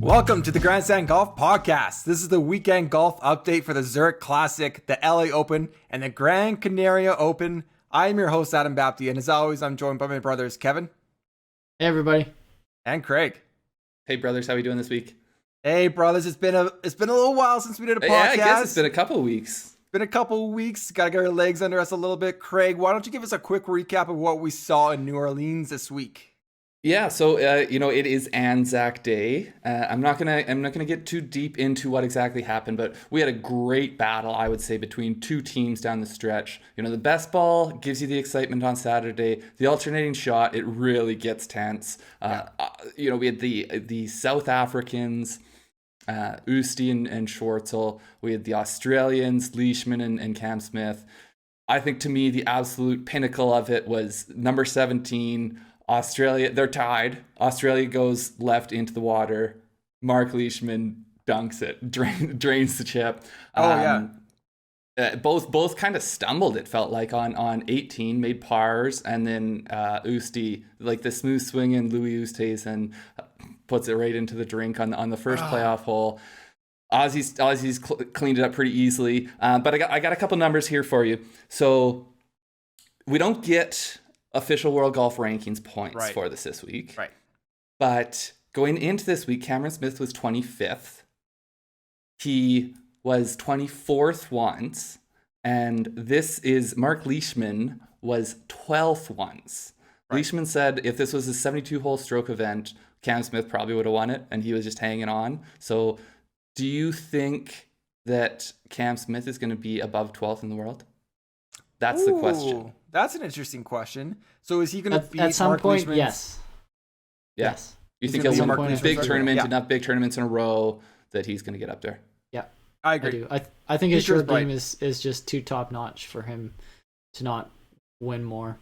Welcome to the Grandstand Golf Podcast. This is the weekend golf update for the Zurich Classic, the LA Open, and the Gran Canaria Open. I am your host, Adam Baptie, and as always, I'm joined by my brothers, Kevin. Hey, everybody. And Craig. Hey, brothers. How are we doing this week? Hey, brothers. It's been a little while since we did a podcast. Yeah, I guess it's been a couple weeks. Been a couple weeks. Got to get our legs under us a little bit. Craig, why don't you give us a quick recap of what we saw in New Orleans this week? Yeah, so it is Anzac Day. I'm not gonna get too deep into what exactly happened, but we had a great battle, I would say, between two teams down the stretch. You know, the best ball gives you the excitement on Saturday. The alternating shot, it really gets tense. We had the South Africans, Oosthuizen and Schwartzel. We had the Australians, Leishman and Cam Smith. I think, to me, the absolute pinnacle of it was number 17. Australia, they're tied. Australia goes left into the water. Marc Leishman dunks it, drains the chip. Both kind of stumbled, it felt like, on 18, made pars, and then Oosty, like the smooth swinging Louis Oosthuizen, puts it right into the drink on the first playoff hole. Aussies cleaned it up pretty easily, but I got a couple numbers here for you. So we don't get official World Golf Rankings points for this week. Right. But going into this week, Cameron Smith was 25th. He was 24th once. And this is Marc Leishman was 12th once. Right. Leishman said if this was a 72-hole stroke event, Cam Smith probably would have won it, and he was just hanging on. So do you think that Cam Smith is going to be above 12th in the world? That's the question. That's an interesting question. So is he going to beat at some Marc point? Leishman's? Yes. Yeah. Yes. You think he'll win Marc big tournament, yeah. enough big tournaments in a row that he's going to get up there? Yeah, I agree. I do. I think his short game is just too top notch for him to not win more.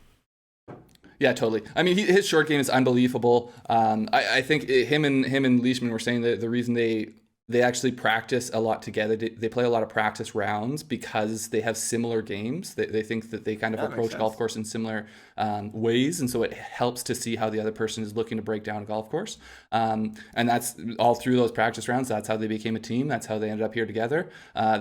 Yeah, totally. I mean, his short game is unbelievable. I think him and Leishman were saying that the reason they actually practice a lot together. They play a lot of practice rounds because they have similar games. They think that they kind of approach golf course in similar ways, and so it helps to see how the other person is looking to break down a golf course. And that's all through those practice rounds. That's how they became a team. That's how they ended up here together.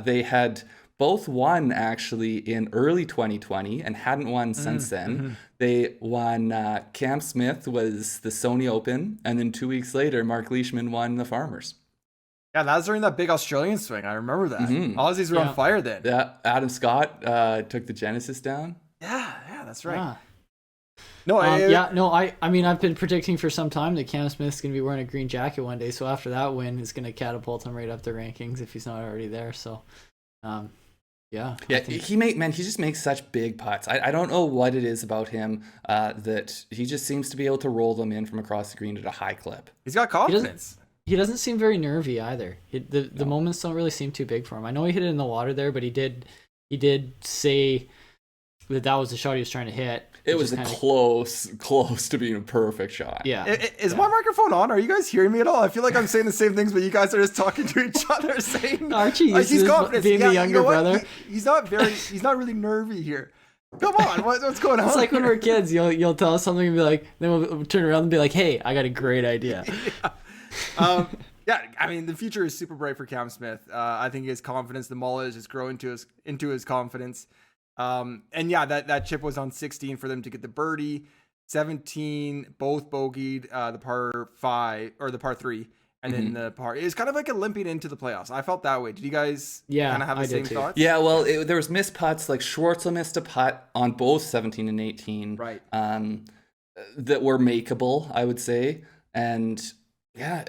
They had both won actually in early 2020 and hadn't won since then. Mm-hmm. They won. Cam Smith was the Sony Open, and then 2 weeks later, Marc Leishman won the Farmers. Yeah, that was during that big Australian swing. I remember that. Mm-hmm. Aussies were on fire then. Yeah, Adam Scott took the Genesis down. Yeah, that's right. Yeah. I mean, I've been predicting for some time that Cam Smith's going to be wearing a green jacket one day. So after that win, it's going to catapult him right up the rankings if he's not already there. So, yeah. He just makes such big putts. I don't know what it is about him that he just seems to be able to roll them in from across the green at a high clip. He's got confidence. He doesn't seem very nervy either. The moments don't really seem too big for him. I know he hit it in the water there, but he did say that was the shot he was trying to hit. It was close to being a perfect shot. Yeah. Is my microphone on? Are you guys hearing me at all? I feel like I'm saying the same things, but you guys are just talking to each other, saying Archie he's confident. Being the younger brother. He's not really nervy here. Come on, what's going on? It's like when we're kids, you'll tell us something and be like, then we'll turn around and be like, hey, I got a great idea. I mean, the future is super bright for Cam Smith. I think his confidence, the mullet is just growing into his confidence. That chip was on 16 for them to get the birdie. 17, both bogeyed the par 5 or the par 3, and then the par. It was kind of like a limping into the playoffs. I felt that way. Did you guys kind of have the same thoughts? Yeah, well, there was missed putts. Like Schwartzel missed a putt on both 17 and 18. Right. That were makeable, I would say. And yeah,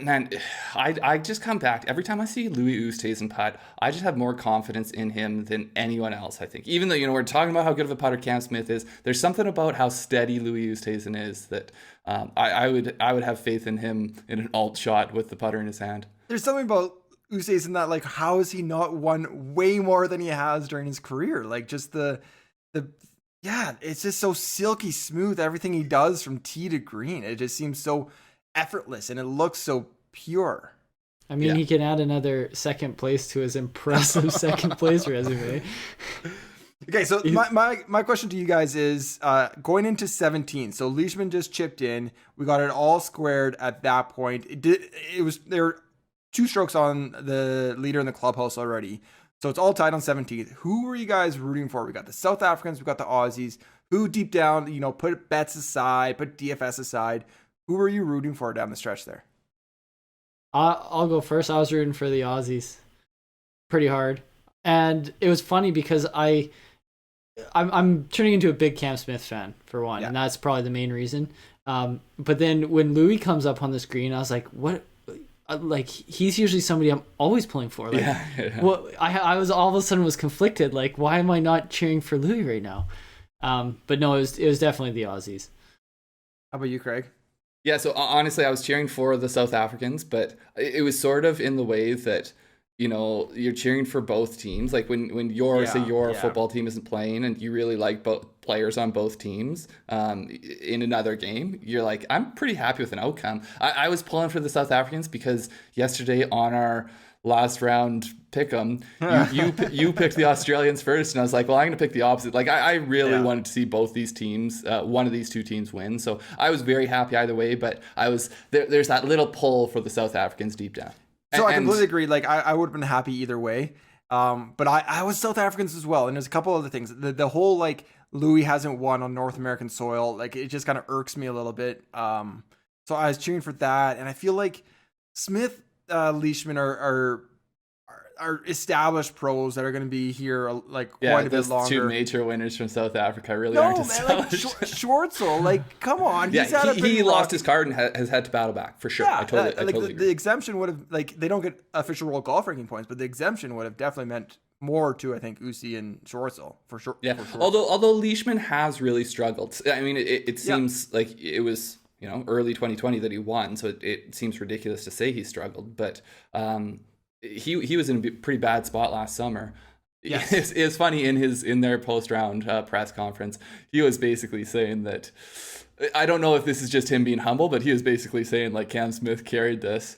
man, I just come back. Every time I see Louis Oosthuizen putt, I just have more confidence in him than anyone else, I think. Even though, we're talking about how good of a putter Cam Smith is, there's something about how steady Louis Oosthuizen is that I would have faith in him in an alt shot with the putter in his hand. There's something about Oosthuizen that, like, how has he not won way more than he has during his career? Like, just it's just so silky smooth, everything he does from tee to green. It just seems so effortless and it looks so pure. I mean, he can add another second place to his impressive second place resume. Okay, so my question to you guys is going into 17. So Leishman just chipped in. We got it all squared at that point. There were 2 strokes on the leader in the clubhouse already. So it's all tied on 17th. Who were you guys rooting for? We got the South Africans, we got the Aussies. Who deep down, put bets aside, put DFS aside. Who were you rooting for down the stretch there? I'll go first. I was rooting for the Aussies pretty hard. And it was funny because I'm turning into a big Cam Smith fan for one, and that's probably the main reason. But then when Louis comes up on the screen, I was like, "What?" Like he's usually somebody I'm always pulling for. Like, what? I was all of a sudden was conflicted. Like, why am I not cheering for Louis right now? But no, it was definitely the Aussies. How about you, Craig? Yeah, so honestly, I was cheering for the South Africans, but it was sort of in the way that, you're cheering for both teams. Like when your football team isn't playing and you really like both players on both teams in another game, you're like, I'm pretty happy with an outcome. I was pulling for the South Africans because yesterday on our last round pick'em, you picked the Australians first, and I was like, well, I'm going to pick the opposite. Like I really wanted to see both these teams, one of these 2 teams win. So I was very happy either way, but I was there's that little pull for the South Africans deep down. So I completely agree. Like I would have been happy either way. But I was South Africans as well. And there's a couple other things. The whole like Louis hasn't won on North American soil. Like it just kind of irks me a little bit. So I was cheering for that. And I feel like Smith, Leishman are established pros that are going to be here like quite a bit longer. 2 major winners from South Africa really aren't established. Like Schwartzel, like come on. He lost his card and has had to battle back for sure. I totally agree. The exemption would have, like, they don't get official world golf ranking points, but the exemption would have definitely meant more to, I think, Uzi and Schwartzel for sure. Yeah, for sure. Although Leishman has really struggled. I mean, it seems like it was early 2020 that he won, so it seems ridiculous to say he struggled, but he was in a pretty bad spot last summer. Yes. It's funny in their post-round press conference, he was basically saying that, I don't know if this is just him being humble, but he was basically saying like Cam Smith carried this.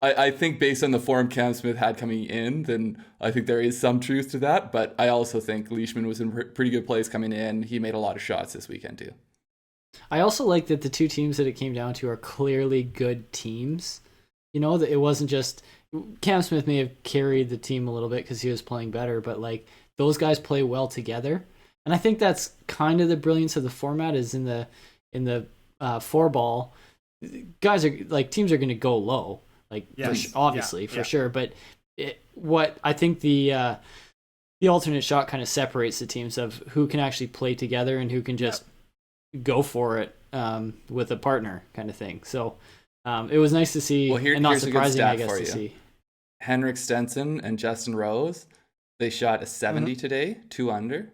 I think based on the form Cam Smith had coming in, then I think there is some truth to that. But I also think Leishman was in pretty good place coming in. He made a lot of shots this weekend too. I also like that the 2 teams that it came down to are clearly good teams. That it wasn't just Cam Smith may have carried the team a little bit because he was playing better, but like those guys play well together. And I think that's kind of the brilliance of the format is in the 4-ball, guys are like teams are going to go low. Like obviously for sure, but what I think the alternate shot kind of separates the teams of who can actually play together and who can just go for it with a partner kind of thing. So it was nice to see, and not surprising, I guess, to see. Henrik Stenson and Justin Rose, they shot a 70 today, 2 under.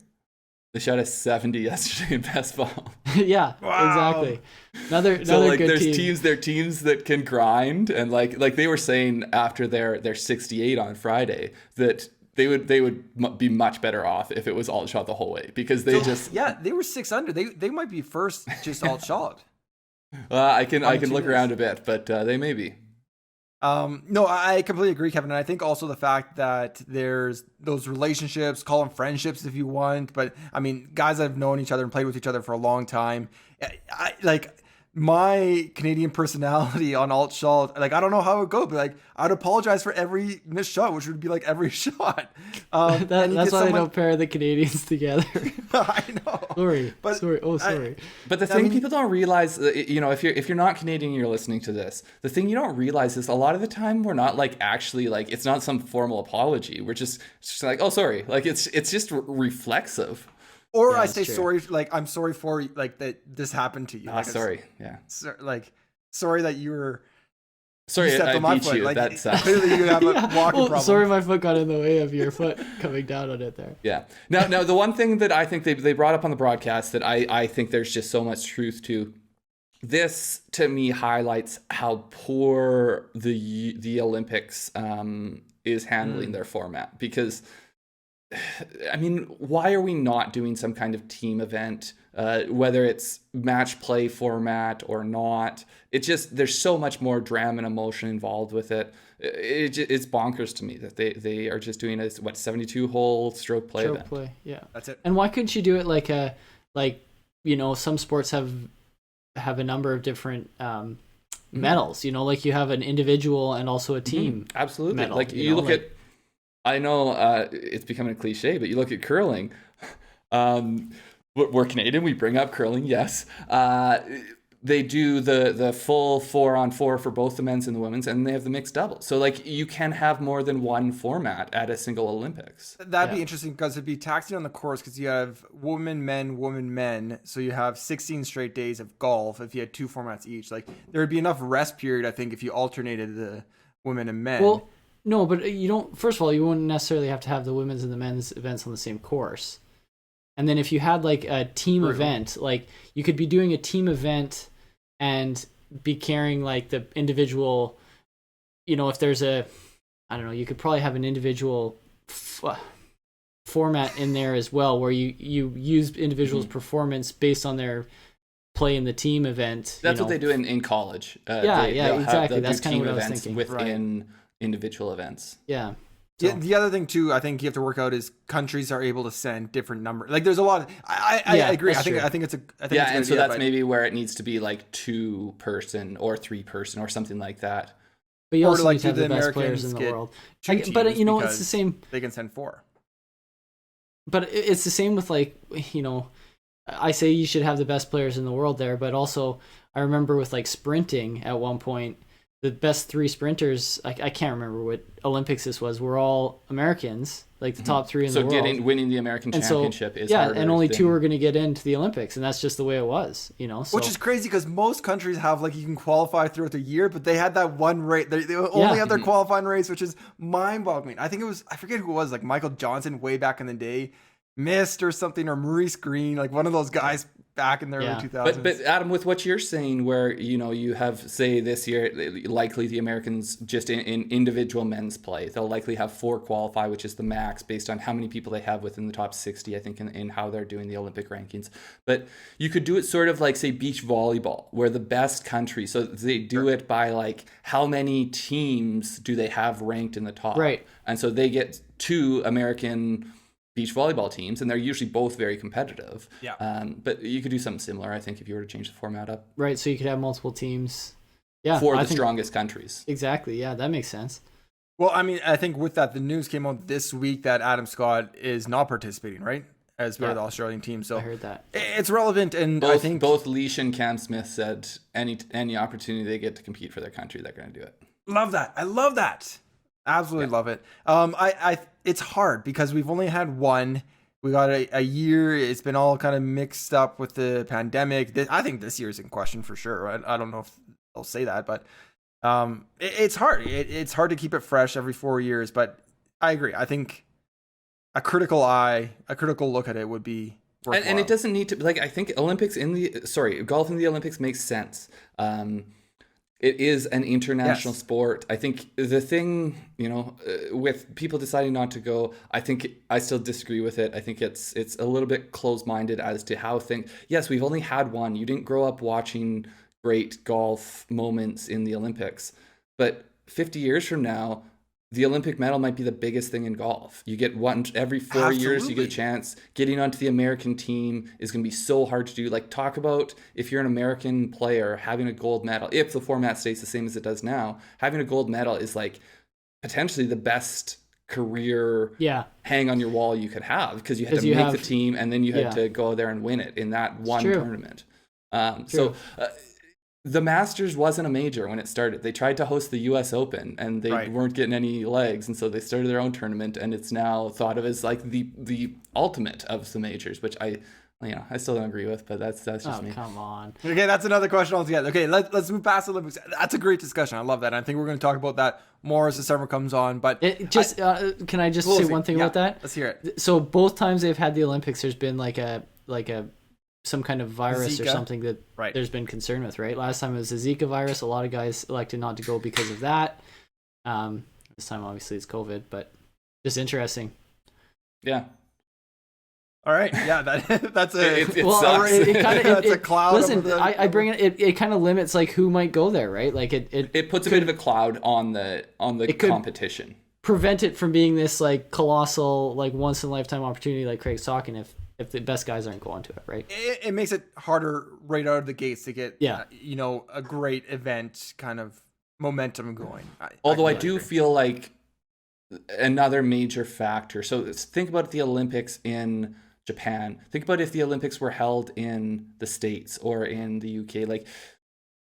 They shot a 70 yesterday in best ball. Yeah, exactly. Another so like good there's team. There are teams that can grind, and like they were saying after their 68 on Friday that they would be much better off if it was alt shot the whole way, because they they were 6 under. They might be first just alt shot. I can look around a bit, but they may be. No, I completely agree, Kevin. And I think also the fact that there's those relationships, call them friendships if you want, but I mean, guys that have known each other and played with each other for a long time. I like my Canadian personality on alt shot. Like, I don't know how it would go, but like, I'd apologize for every missed shot, which would be like every shot. That's why I don't pair the Canadians together. I know. Sorry. But the thing people don't realize, if you're not Canadian and you're listening to this, the thing you don't realize is a lot of the time we're not like actually like, it's not some formal apology. We're just like, oh, sorry. Like it's just reflexive. Or I say sorry, like I'm sorry for like that this happened to you. Like, sorry, yeah. Sorry that you were. Sorry, I beat you. Like, that's clearly you have a walking problem. Sorry, my foot got in the way of your foot coming down on it there. Yeah. Now the one thing that I think they brought up on the broadcast that I think there's just so much truth to. This to me highlights how poor the Olympics is handling their format, because I mean, why are we not doing some kind of team event, whether it's match play format or not? There's so much more drama and emotion involved with it. It's bonkers to me that they are just doing a 72 hole stroke play event. Yeah, That's it. And why couldn't you do it some sports have a number of different medals, like you have an individual and also a team. Absolutely. medal, Like you look at, I know it's becoming a cliche, but you look at curling. We're Canadian, we bring up curling, yes. They do the full 4-on-4 for both the men's and the women's, and they have the mixed double. So like you can have more than one format at a single Olympics. That'd be interesting because it'd be taxing on the course because you have women, men. So you have 16 straight days of golf if you had 2 formats each. Like there would be enough rest period, I think, if you alternated the women and men. Well, no, but you don't. First of all, you wouldn't necessarily have to have the women's and the men's events on the same course. And then if you had like a team event, like you could be doing a team event and be carrying like the individual, if there's I don't know, you could probably have an individual format in there as well, where you use individuals' performance based on their play in the team event. That's what they do in college. Exactly. That's kind of what I was thinking. Within individual events. Yeah. So. Yeah, the other thing too, I think you have to work out is countries are able to send different numbers. Like there's a lot of, I agree. I think it's a and so that's maybe where it needs to be like 2-person or 3-person or something like that. But you also need to have the best players in the world. But it's the same. They can send 4. But it's the same with like, I say you should have the best players in the world there, but also I remember with like sprinting at one point, the best 3 sprinters, I can't remember what Olympics this was, were all Americans, like the top 3 in the world. So winning the American championship is harder. And only 2 are going to get into the Olympics, and that's just the way it was, So. Which is crazy because most countries have like you can qualify throughout the year, but they had that one race. They only have their qualifying race, which is mind-boggling. I think it was, I forget who it was, like Michael Johnson way back in the day, missed or something, or Maurice Green, like one of those guys back in the early 2000s. But Adam, with what you're saying, where you have, say, this year, likely the Americans just in individual men's play, they'll likely have 4 qualify, which is the max based on how many people they have within the top 60, I think, in how they're doing the Olympic rankings. But you could do it sort of like, say, beach volleyball, where the best country, so they do it by like how many teams do they have ranked in the top, right? And so they get 2 American beach volleyball teams, and they're usually both very competitive. Yeah. But you could do something similar, I think, if you were to change the format up. Right, so you could have multiple teams. Yeah. For the strongest countries. Exactly, yeah, that makes sense. Well, I mean, I think with that, the news came out this week that Adam Scott is not participating, right? As part of the Australian team. So I heard that. It's relevant, and I think both Leishman and Cam Smith said any opportunity they get to compete for their country, they're going to do it. Love that. I love that. Absolutely love it. It's hard because we've only had one. We got a year. It's been all kind of mixed up with the pandemic. I think this year is in question for sure. I don't know if they'll say that, but it's hard. It's hard to keep it fresh every 4 years. But I agree. I think a critical look at it would be worthwhile. And it doesn't need to, like, I think golf in the Olympics makes sense. It is an international sport. I think the thing, with people deciding not to go, I still disagree with it. I think it's a little bit closed-minded as to how things. Yes, we've only had one. You didn't grow up watching great golf moments in the Olympics, but 50 years from now, the Olympic medal might be the biggest thing in golf. You get one every 4 years, you get a chance. Getting onto the American team is going to be so hard to do. Like, talk about if you're an American player having a gold medal, if the format stays the same as it does now, having a gold medal is like potentially the best career hang on your wall you could have, because you had to make the team and then you had to go there and win it in that one tournament. The Masters wasn't a major when it started. They tried to host the U.S. Open, and they weren't getting any legs, and so they started their own tournament, and it's now thought of as like the ultimate of the majors, which I still don't agree with, but that's just me. Oh, come on. Okay, that's another question altogether. Okay, let's move past the Olympics. That's a great discussion. I love that. I think we're going to talk about that more as the summer comes on. But can I just say one thing about that? Let's hear it. So both times they've had the Olympics, there's been like a some kind of virus Zika. Or something that there's been concern with, right? Last time it was the Zika virus. A lot of guys elected not to go because of that. This time, obviously, it's COVID, but just interesting. Yeah. All right, yeah, that's a It sucks. That's a cloud. Listen, I bring it. It kind of limits like who might go there, right? Like it puts a bit of a cloud on the competition. Prevent it from being this like colossal, like once in a lifetime opportunity, like Craig's talking. If the best guys aren't going to it, right? It makes it harder right out of the gates to get Yeah. A great event kind of momentum going. Although I do feel like another major factor. So think about the Olympics in Japan. Think about if the Olympics were held in the States or in the UK. Like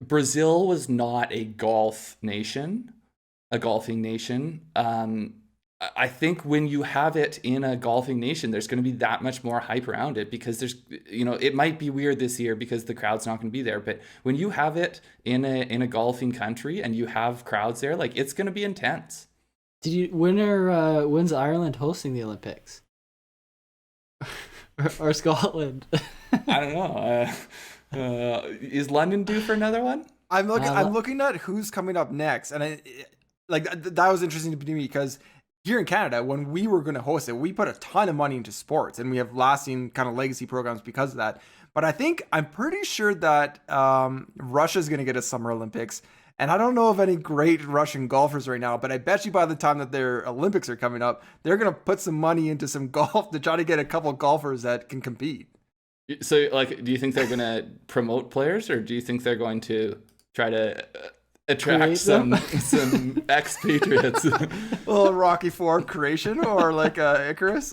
Brazil was not a golfing nation. I think when you have it in a golfing nation, there's going to be that much more hype around it because there's, it might be weird this year because the crowd's not going to be there. But when you have it in a golfing country and you have crowds there, like it's going to be intense. When's Ireland hosting the Olympics? or Scotland? I don't know. Is London due for another one? I'm looking at who's coming up next, and that was interesting to me because here in Canada, when we were going to host it, we put a ton of money into sports, and we have lasting kind of legacy programs because of that. But I'm pretty sure that Russia's going to get a Summer Olympics. And I don't know of any great Russian golfers right now, but I bet you by the time that their Olympics are coming up, they're going to put some money into some golf to try to get a couple golfers that can compete. So, do you think they're going to promote players, or do you think they're going to try to attract some expatriates? A little Rocky IV creation or like Icarus?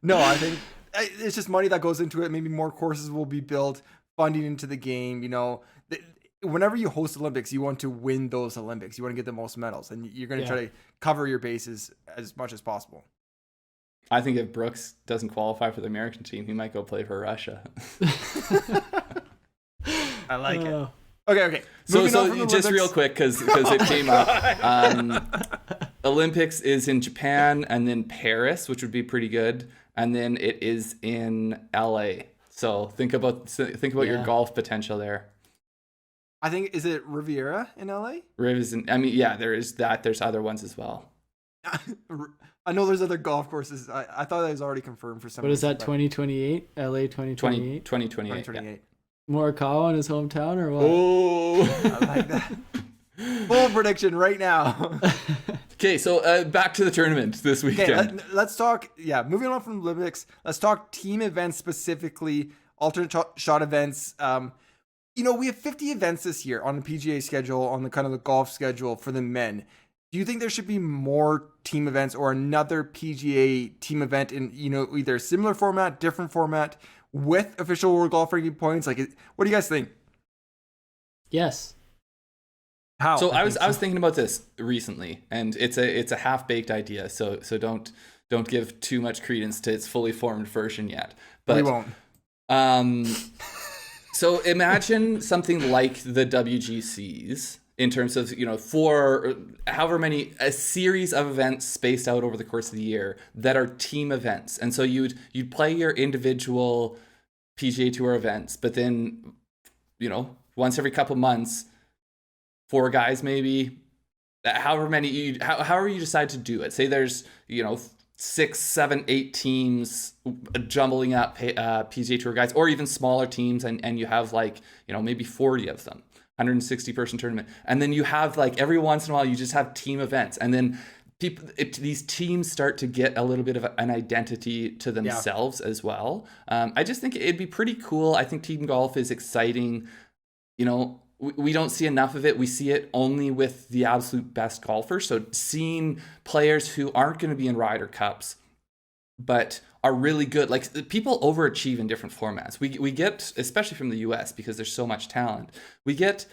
No, I think it's just money that goes into it. Maybe more courses will be built, funding into the game, Whenever you host Olympics, you want to win those Olympics. You want to get the most medals, and you're going to try to cover your bases as much as possible. I think if Brooks doesn't qualify for the American team, he might go play for Russia. I like it. Okay. So just real quick, because it came up. Olympics is in Japan and then Paris, which would be pretty good, and then it is in LA. So think about your golf potential there. I think, is it Riviera in LA? Riv is in, there is that. There's other ones as well. I know there's other golf courses. I thought that was already confirmed for some What reason. Is that, 2028? LA 2028? 2028. Yeah. Morikawa in his hometown or what? Oh! I like that. Full prediction right now. Okay, so back to the tournament this weekend. Okay, let's talk, moving on from Olympics, let's talk team events specifically, alternate shot events. We have 50 events this year on the PGA schedule, on the kind of the golf schedule for the men. Do you think there should be more team events or another PGA team event in, either a similar format, different format, with official World Golf Ranking points? Like, what do you guys think? Yes. How? So I was thinking about this recently, and it's a half-baked idea, so don't give too much credence to its fully formed version yet. But we won't. So imagine something like the WGCs in terms of, for however many, a series of events spaced out over the course of the year that are team events. And so you'd play your individual PGA Tour events, but then, once every couple months, 4 guys maybe, however you decide to do it. Say there's, 6, 7, 8 teams jumbling up PGA Tour guys, or even smaller teams, and you have maybe 40 of them, 160 person tournament, and then you have every once in a while you just have team events, and then these teams start to get a little bit of an identity to themselves as well. I just think it'd be pretty cool. I think team golf is exciting. We don't see enough of it. We see it only with the absolute best golfers. So seeing players who aren't going to be in Ryder Cups, but are really good. People overachieve in different formats. We get, especially from the US, because there's so much talent, we get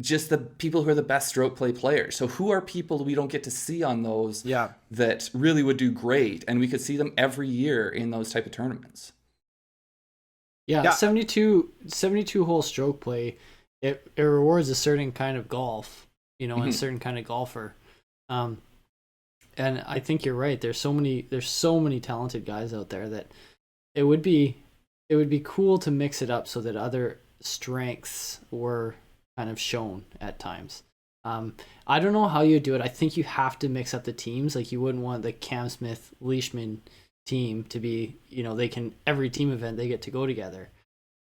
just the people who are the best stroke play players. So who are people we don't get to see on those that really would do great? And we could see them every year in those type of tournaments. Yeah. 72 hole stroke play. It rewards a certain kind of golf, and a certain kind of golfer. And I think you're right. There's so many talented guys out there that it would be cool to mix it up so that other strengths were kind of shown at times. I don't know how you do it. I think you have to mix up the teams. You wouldn't want the Cam Smith Leishman team to be, they can, every team event they get to go together.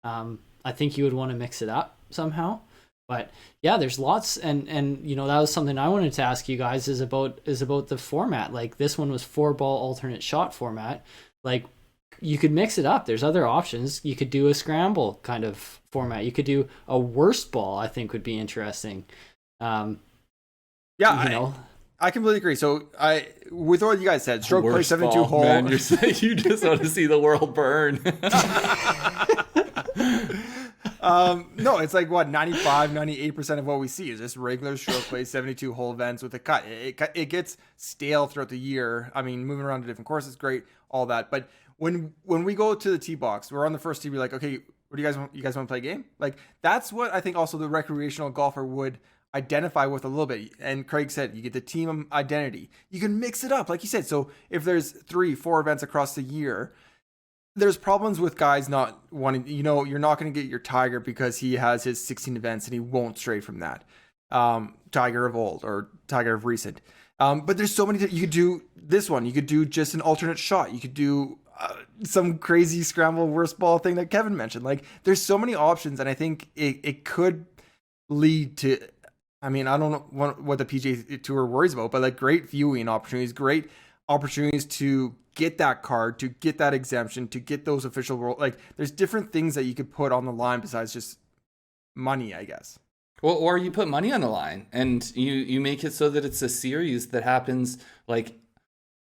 I think you would want to mix it up somehow. But yeah, there's lots, and that was something I wanted to ask you guys is about the format. Like this one was 4-ball alternate shot format. Like you could mix it up. There's other options. You could do a scramble kind of format. You could do a worst ball. I think would be interesting. I completely agree. So with what you guys said, stroke play 72 hole. Man, you just want to see the world burn. No, it's like what 98% of what we see is just regular stroke play 72 hole events with a cut. It gets stale throughout the year. I mean, moving around to different courses, great, all that. But when we go to the tee box, we're on the first tee. We're like, okay, what do you guys want? You guys want to play a game? Like that's what I think also the recreational golfer would identify with a little bit. And Craig said you get the team identity. You can mix it up, like you said. So if there's 3-4 events across the year, there's problems with guys not wanting, you're not going to get your Tiger because he has his 16 events and he won't stray from that. Tiger of old or Tiger of recent. But there's so many, you could do this one. You could do just an alternate shot. You could do some crazy scramble worst ball thing that Kevin mentioned. Like there's so many options. And I think it could lead to, I mean, I don't know what the PGA Tour worries about, but like great viewing opportunities, great opportunities to get that card, to get that exemption, to get those official like there's different things that you could put on the line besides just money, I guess. Well, or you put money on the line and you make it so that it's a series that happens like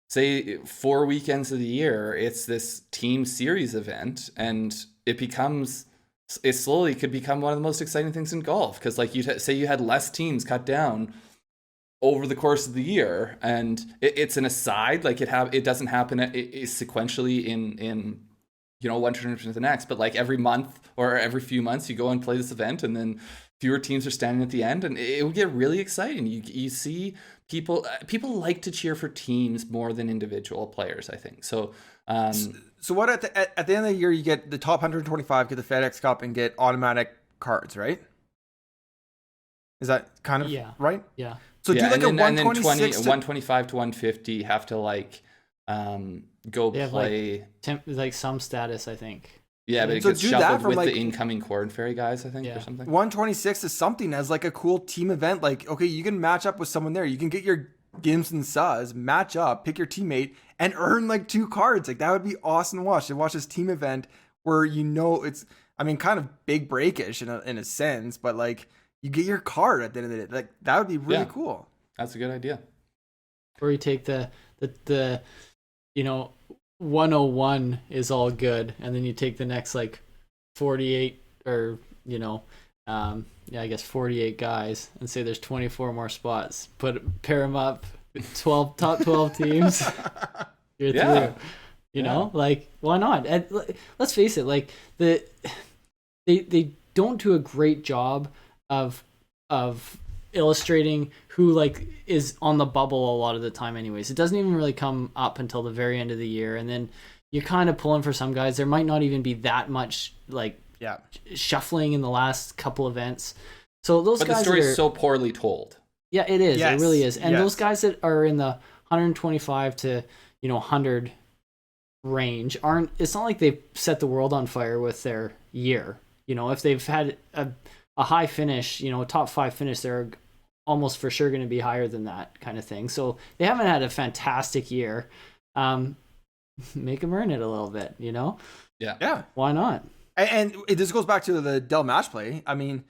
say 4 weekends of the year. It's this team series event and it slowly could become one of the most exciting things in golf. Cause like you say you had less teams cut down over the course of the year, and it's an aside. Like it doesn't happen sequentially in one tournament to the next, but like every month or every few months you go and play this event, and then fewer teams are standing at the end, and it would get really exciting. You see people like to cheer for teams more than individual players, I think. So what at the end of the year you get the top 125 get the FedEx Cup and get automatic cards, right? Is that kind of right? Yeah. So do like a 126 125 to 150 have to like go they play like some status, I think. Yeah, but it gets shuffled with the incoming Corn Ferry guys, I think, or something. 126 is something as like a cool team event. Like, okay, you can match up with someone there. You can get your Gims and Suz, match up, pick your teammate, and earn like 2 cards. Like that would be awesome to watch. To watch this team event where it's, I mean, kind of big breakish in a sense, but like you get your card at the end of the day. Like that would be really cool. That's a good idea. Or you take the 101 is all good, and then you take the next like 48 or I guess 48 guys and say there's 24 more spots. Pair them up, top 12 teams. You're through. You know, like why not? And let's face it, like they don't do a great job of illustrating who like is on the bubble a lot of the time anyways. It doesn't even really come up until the very end of the year, and then you're kind of pulling for some guys. There might not even be that much like shuffling in the last couple events. So those guys, but the story is so poorly told. Yeah, it is. It really is. And those guys that are in the 125 to 100 range aren't. It's not like they've set the world on fire with their year. If they've had a high finish, a top 5 finish, they're almost for sure going to be higher than that kind of thing. So they haven't had a fantastic year. Make them earn it a little bit, Yeah. Why not? And this goes back to the Dell match play. I mean,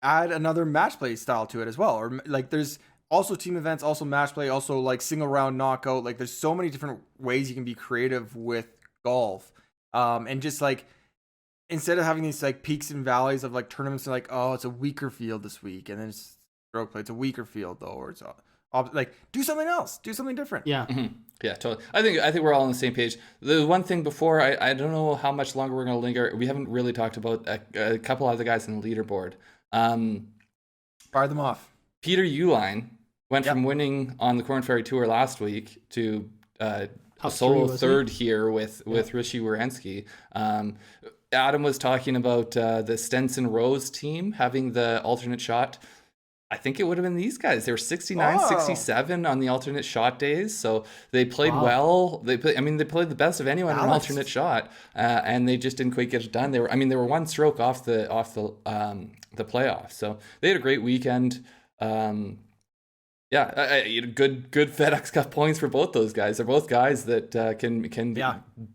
add another match play style to it as well. Or like there's also team events, also match play, also like single round knockout. Like there's so many different ways you can be creative with golf. And just like, instead of having these like peaks and valleys of like tournaments, like, oh, it's a weaker field this week, and then it's stroke play, it's a weaker field though, or it's like do something else, do something different. Yeah. Mm-hmm. Yeah, totally. I think we're all on the same page. The one thing before, I don't know how much longer we're going to linger. We haven't really talked about a couple of the guys in the leaderboard. Fire them off. Peter Uihlein went from winning on the Corn Ferry Tour last week to a solo third here with Rishi Wierenski. Adam was talking about the Stenson Rose team having the alternate shot I think it would have been these guys. They were 69, 67 on the alternate shot days. So they played well. They played the best of anyone on an alternate shot, and they just didn't quite get it done. They were one stroke off the playoffs. So they had a great weekend. Good FedEx Cup points for both those guys. They're both guys that can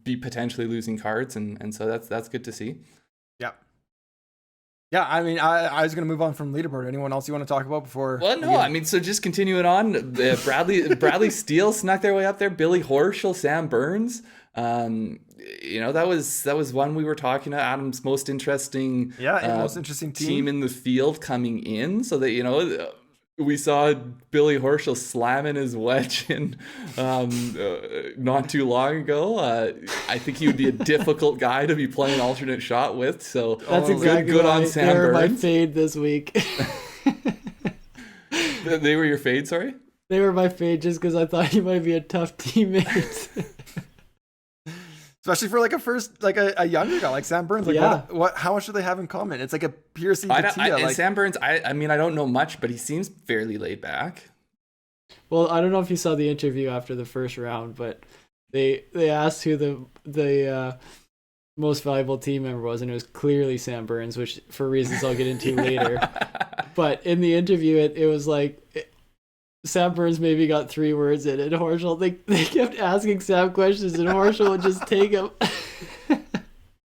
be potentially losing cards, and so that's good to see. Yeah, I mean, I was going to move on from leaderboard. Anyone else you want to talk about before? Well, no, I mean, so just continuing on. Bradley Steele snuck their way up there. Billy Horschel, Sam Burns. That was one we were talking about. Adam's most interesting. Most interesting team in the field coming in. So that we saw Billy Horschel slamming his wedge in not too long ago. I think he would be a difficult guy to be playing alternate shot with. So that's exactly good on Sam Burns. They were my fade this week. They were your fade, sorry? They were my fade just because I thought he might be a tough teammate. Especially for a younger guy like Sam Burns. How much do they have in common? It's like a Piercy Bhatia. Sam Burns, I don't know much, but he seems fairly laid back. Well, I don't know if you saw the interview after the first round, but they asked who the most valuable team member was, and it was clearly Sam Burns, which for reasons I'll get into later. But in the interview, it was like Sam Burns maybe got 3 words in it. Horschel, they kept asking Sam questions, and Horschel would just take them.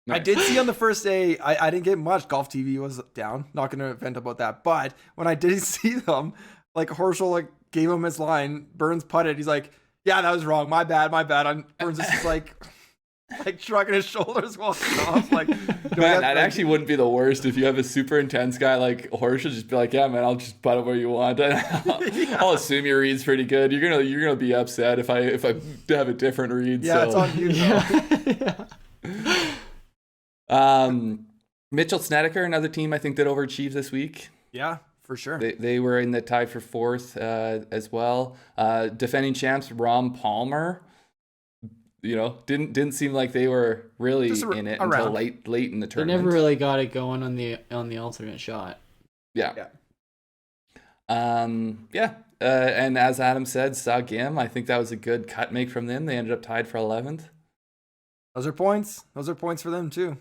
I did see on the first day, I didn't get much. Golf TV was down. Not going to vent about that. But when I did see them, Horschel gave him his line. Burns putted. He's like, yeah, that was wrong. My bad. And Burns is just shrugging his shoulders walking off. Man, that actually wouldn't be the worst if you have a super intense guy like Horschel. Just be like, yeah, man, I'll just putt it where you want. I'll assume your read's pretty good. You're gonna be upset if I have a different read. Yeah, so. It's on you. Mitchell Snedeker, another team I think that overachieved this week. Yeah, for sure. They were in the tie for 4th as well. Defending champs Rom Palmer. Didn't seem like they were really in it until late in the tournament. They never really got it going on the alternate shot. Yeah. And as Adam said, Sagim, I think that was a good cut make from them. They ended up tied for 11th. Those are points. Those are points for them too.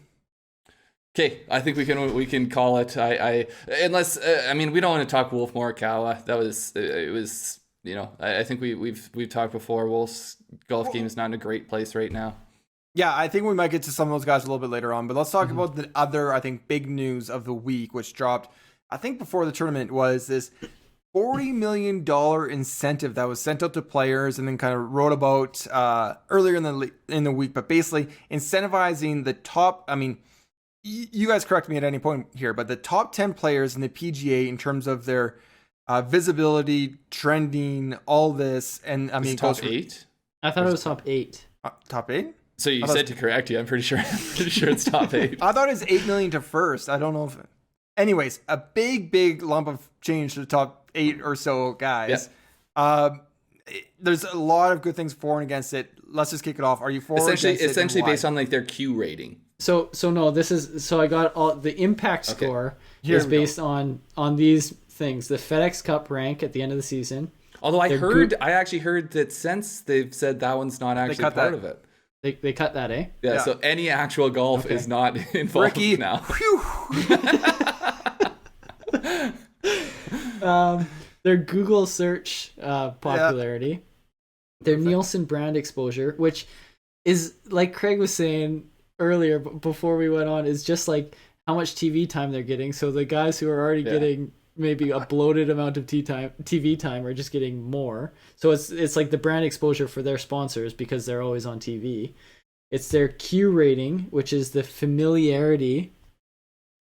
Okay, I think we can call it. Unless we don't want to talk Wolf Morikawa. I think we've talked before. Wolf's golf game is not in a great place right now. Yeah, I think we might get to some of those guys a little bit later on, but let's talk about the other, I think, big news of the week, which dropped, I think, before the tournament, was this $40 million incentive that was sent out to players and then kind of wrote about earlier in the week, but basically incentivizing the top, you guys correct me at any point here, but the top 10 players in the PGA in terms of their visibility, trending, all this, and top 8. I thought it was top 8. Top 8. So you said to correct you. I'm pretty sure it's top 8. I thought it was 8 million to first. I don't know if. Anyways, a big lump of change to the top 8 or so guys. Yeah. There's a lot of good things for and against it. Let's just kick it off. Are you for essentially based on their Q rating? So no, this is I got all the impact score is based on these things. The FedEx Cup rank at the end of the season. Although I actually heard that since they've said that one's not actually part of it. They cut that, eh? Yeah, so any actual golf is not involved now. Their Google search popularity, their Nielsen brand exposure, which is, like Craig was saying earlier before we went on, is just like how much TV time they're getting. So the guys who are already getting maybe a bloated amount of TV time are just getting more. So it's like the brand exposure for their sponsors because they're always on TV. It's their Q rating, which is their familiarity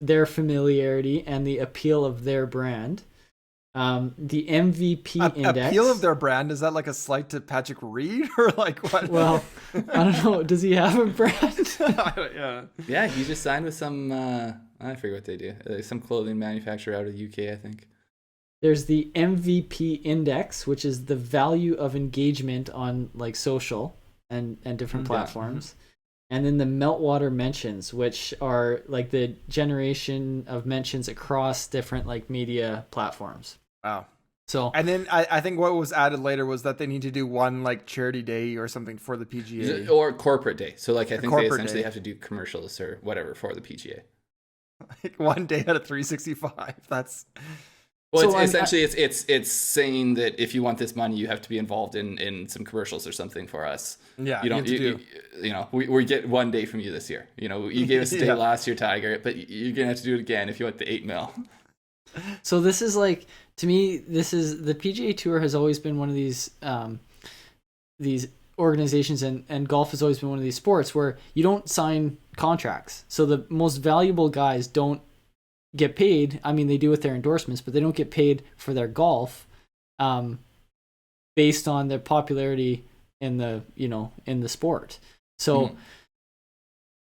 and the appeal of their brand. The MVP index. Appeal of their brand, is that like a slight to Patrick Reed or like what? Well, I don't know. Does he have a brand? Yeah, he just signed with some. I forget what they do. Some clothing manufacturer out of the UK, I think. There's the MVP index, which is the value of engagement on like social and different platforms. And then the Meltwater mentions, which are like the generation of mentions across different like media platforms. Wow. So And then I think what was added later was that they need to do one like charity day or something for the PGA. Or corporate day. So like I think they essentially day. have to do commercials or whatever for the PGA. Like one day out of 365. That's well, it's saying that if you want this money, you have to be involved in some commercials or something for us. Yeah, you don't. You know, we get one day from you this year. You know, you gave us a day last year, Tiger, but you're gonna have to do it again if you want the $8 million. So this is like, to me, this is the PGA Tour has always been one of these organizations, and golf has always been one of these sports where you don't sign contracts. So the most valuable guys don't get paid. I mean, they do with their endorsements, but they don't get paid for their golf based on their popularity in the sport. So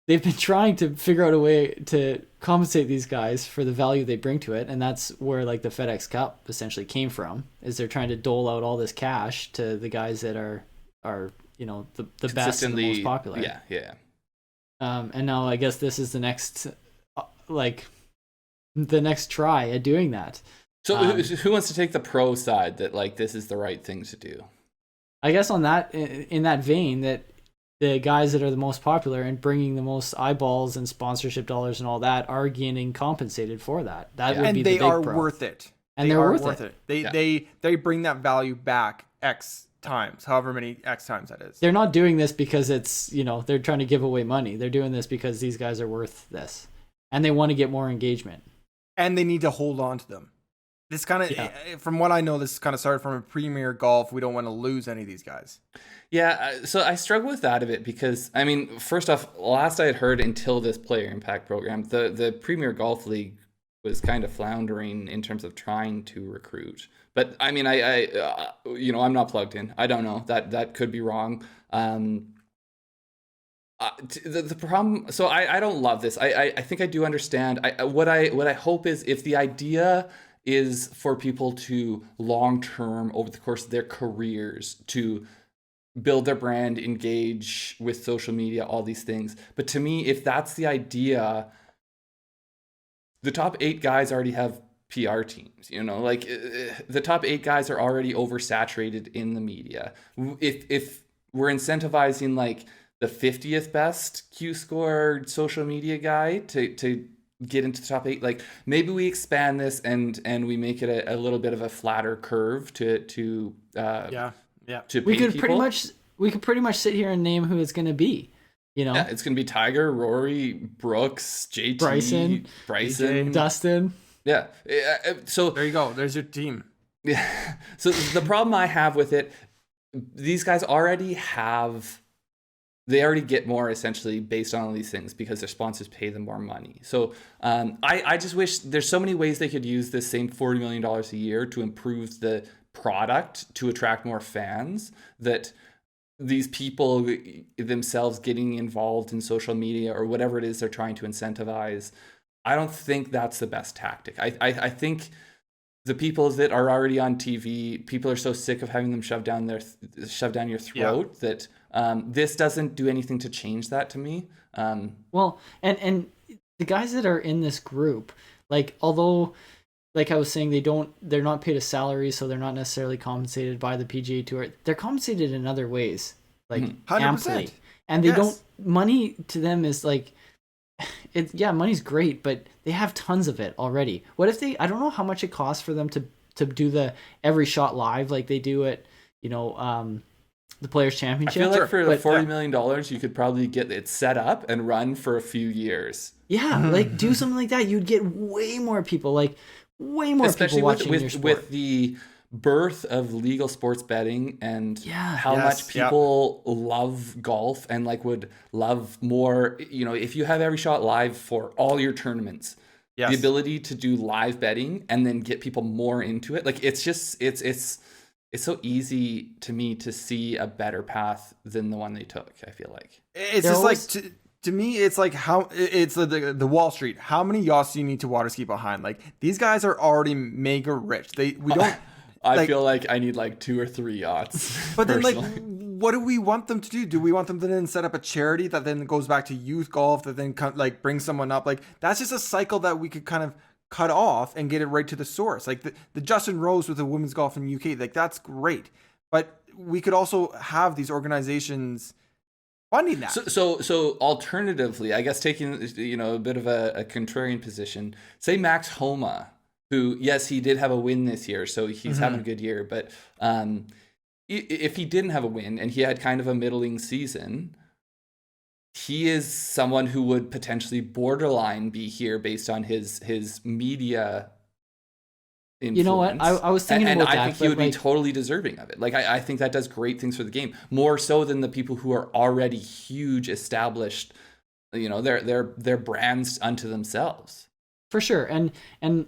they've been trying to figure out a way to compensate these guys for the value they bring to it, and that's where like the FedEx Cup essentially came from. Is they're trying to dole out all this cash to the guys that are the best and the most popular. Yeah. And now I guess this is the next try at doing that. So who wants to take the pro side that like this is the right thing to do? I guess in that vein, that the guys that are the most popular and bringing the most eyeballs and sponsorship dollars and all that are getting compensated for that. That would be the big pro. And they are worth it. And they're worth it. They bring that value back X times, however many X times that is. They're not doing this because it's, they're trying to give away money. They're doing this because these guys are worth this. And they want to get more engagement. And they need to hold on to them. This kind of, from what I know, this kind of started from a Premier Golf. We don't want to lose any of these guys. Yeah, so I struggle with that a bit because, I mean, first off, last I had heard until this player impact program, the Premier Golf League was kind of floundering in terms of trying to recruit. But I mean, I'm not plugged in. I don't know. That could be wrong. The problem, so I don't love this. I think I do understand. What I hope is if the idea is for people to long term over the course of their careers to build their brand, engage with social media, all these things. But to me, if that's the idea, the top 8 guys already have PR teams, the top 8 guys are already oversaturated in the media. If we're incentivizing like the 50th best Q score social media guy to get into the top 8, like maybe we expand this and we make it a little bit of a flatter curve to we could pretty much sit here and name who it's going to be. Yeah, it's going to be Tiger, Rory, Brooks, JT, Bryson, Dustin. Yeah. So there you go. There's your team. Yeah. So the problem I have with it, these guys already get more essentially based on all these things because their sponsors pay them more money. So I just wish there's so many ways they could use this same $40 million a year to improve the product to attract more fans, that these people themselves getting involved in social media or whatever it is they're trying to incentivize. I don't think that's the best tactic. I think the people that are already on TV, people are so sick of having them shoved down your throat that this doesn't do anything to change that to me. Well, and the guys that are in this group, like, although, like I was saying, they're not paid a salary, so they're not necessarily compensated by the PGA Tour. They're compensated in other ways, like 100%. amply. And they don't, money to them is like, money's great, but they have tons of it already. What if I don't know how much it costs for them to do the every shot live like they do at, the Players' Championship. I feel like for the $40 million, you could probably get it set up and run for a few years. Yeah, like do something like that. You'd get way more people, Especially people watching your sport. With the birth of legal sports betting and how much people love golf and would love more, if you have every shot live for all your tournaments, the ability to do live betting and then get people more into it. Like it's so easy to me to see a better path than the one they took. I feel like it's just to me, it's like how it's the Wall Street. How many yachts do you need to water ski behind? Like these guys are already mega rich. We don't. I feel like I need 2 or 3 yachts. But then, what do we want them to do? Do we want them to then set up a charity that then goes back to youth golf that then brings someone up? Like that's just a cycle that we could kind of cut off and get it right to the source. Like the Justin Rose with the women's golf in the UK, like that's great. But we could also have these organizations funding that. So alternatively, I guess taking a bit of a contrarian position, say Max Homa, who, yes, he did have a win this year, so he's having a good year, but if he didn't have a win and he had kind of a middling season, he is someone who would potentially borderline be here based on his media influence. You know what? I was thinking about that. And I think he would be totally deserving of it. Like, I think that does great things for the game, more so than the people who are already huge, established, they're brands unto themselves. For sure. And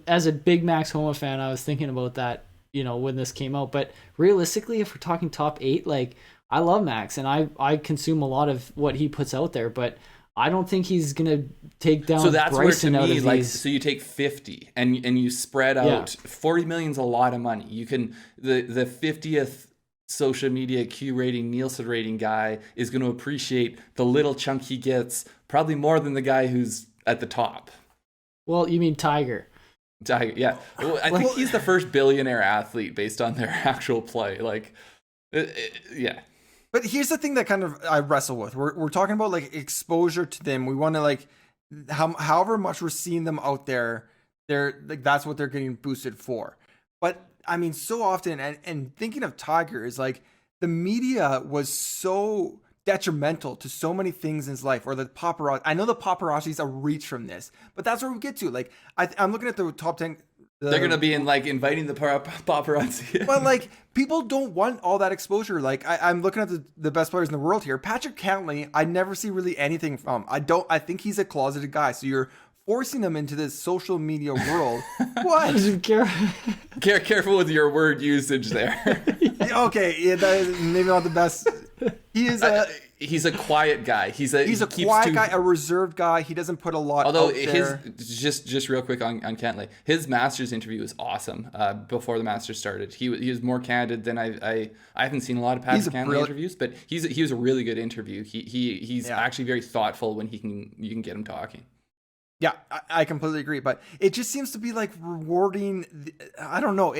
as a big Max Homa fan, I was thinking about that, when this came out. But realistically, if we're talking top 8, like, I love Max and I consume a lot of what he puts out there, but I don't think he's gonna take down. So that's Bryson where, to me, out of like, these. so you take 50 and you spread out. 40 million's a lot of money. You can the 50th social media Q rating, Nielsen rating guy is going to appreciate the little chunk he gets probably more than the guy who's at the top. Well, you mean Tiger? Tiger, yeah. Well, I think he's the first billionaire athlete based on their actual play. Like, yeah. But here's the thing that kind of I wrestle with. We're talking about like exposure to them. We want to like, however much we're seeing them out there, they're like that's what they're getting boosted for. But I mean, so often, and thinking of Tiger is like the media was so detrimental to so many things in his life, or the paparazzi. I know the paparazzi is a reach from this, but that's where we get to. Like I'm looking at the top 10. They're gonna be in like inviting the paparazzi. But like people don't want all that exposure. Like I'm looking at the best players in the world here. Patrick Cantlay, I never see really anything from. I think he's a closeted guy. So you're forcing them into this social media world. What? Careful with your word usage there. Okay, yeah, that is maybe not the best. He is he's a quiet guy. He's a quiet guy, a reserved guy. He doesn't put a lot. Although out there. just real quick on Cantlay, his Masters interview was awesome. Before the Masters started, he was more candid than I haven't seen a lot of Patrick Cantlay interviews, but he was a really good interview. He's actually very thoughtful when you can get him talking. Yeah, I completely agree, but it just seems to be like rewarding. I don't know.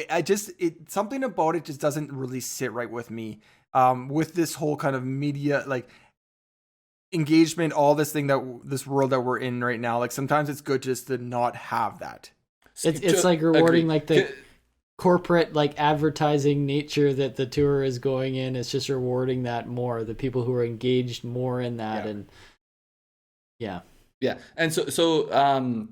Something about it just doesn't really sit right with me. With this whole kind of media, like engagement, all this world that we're in right now. Like sometimes it's good just to not have that. It's like rewarding like the corporate like advertising nature that the tour is going in. It's just rewarding that more. The people who are engaged more in that, and yeah. And so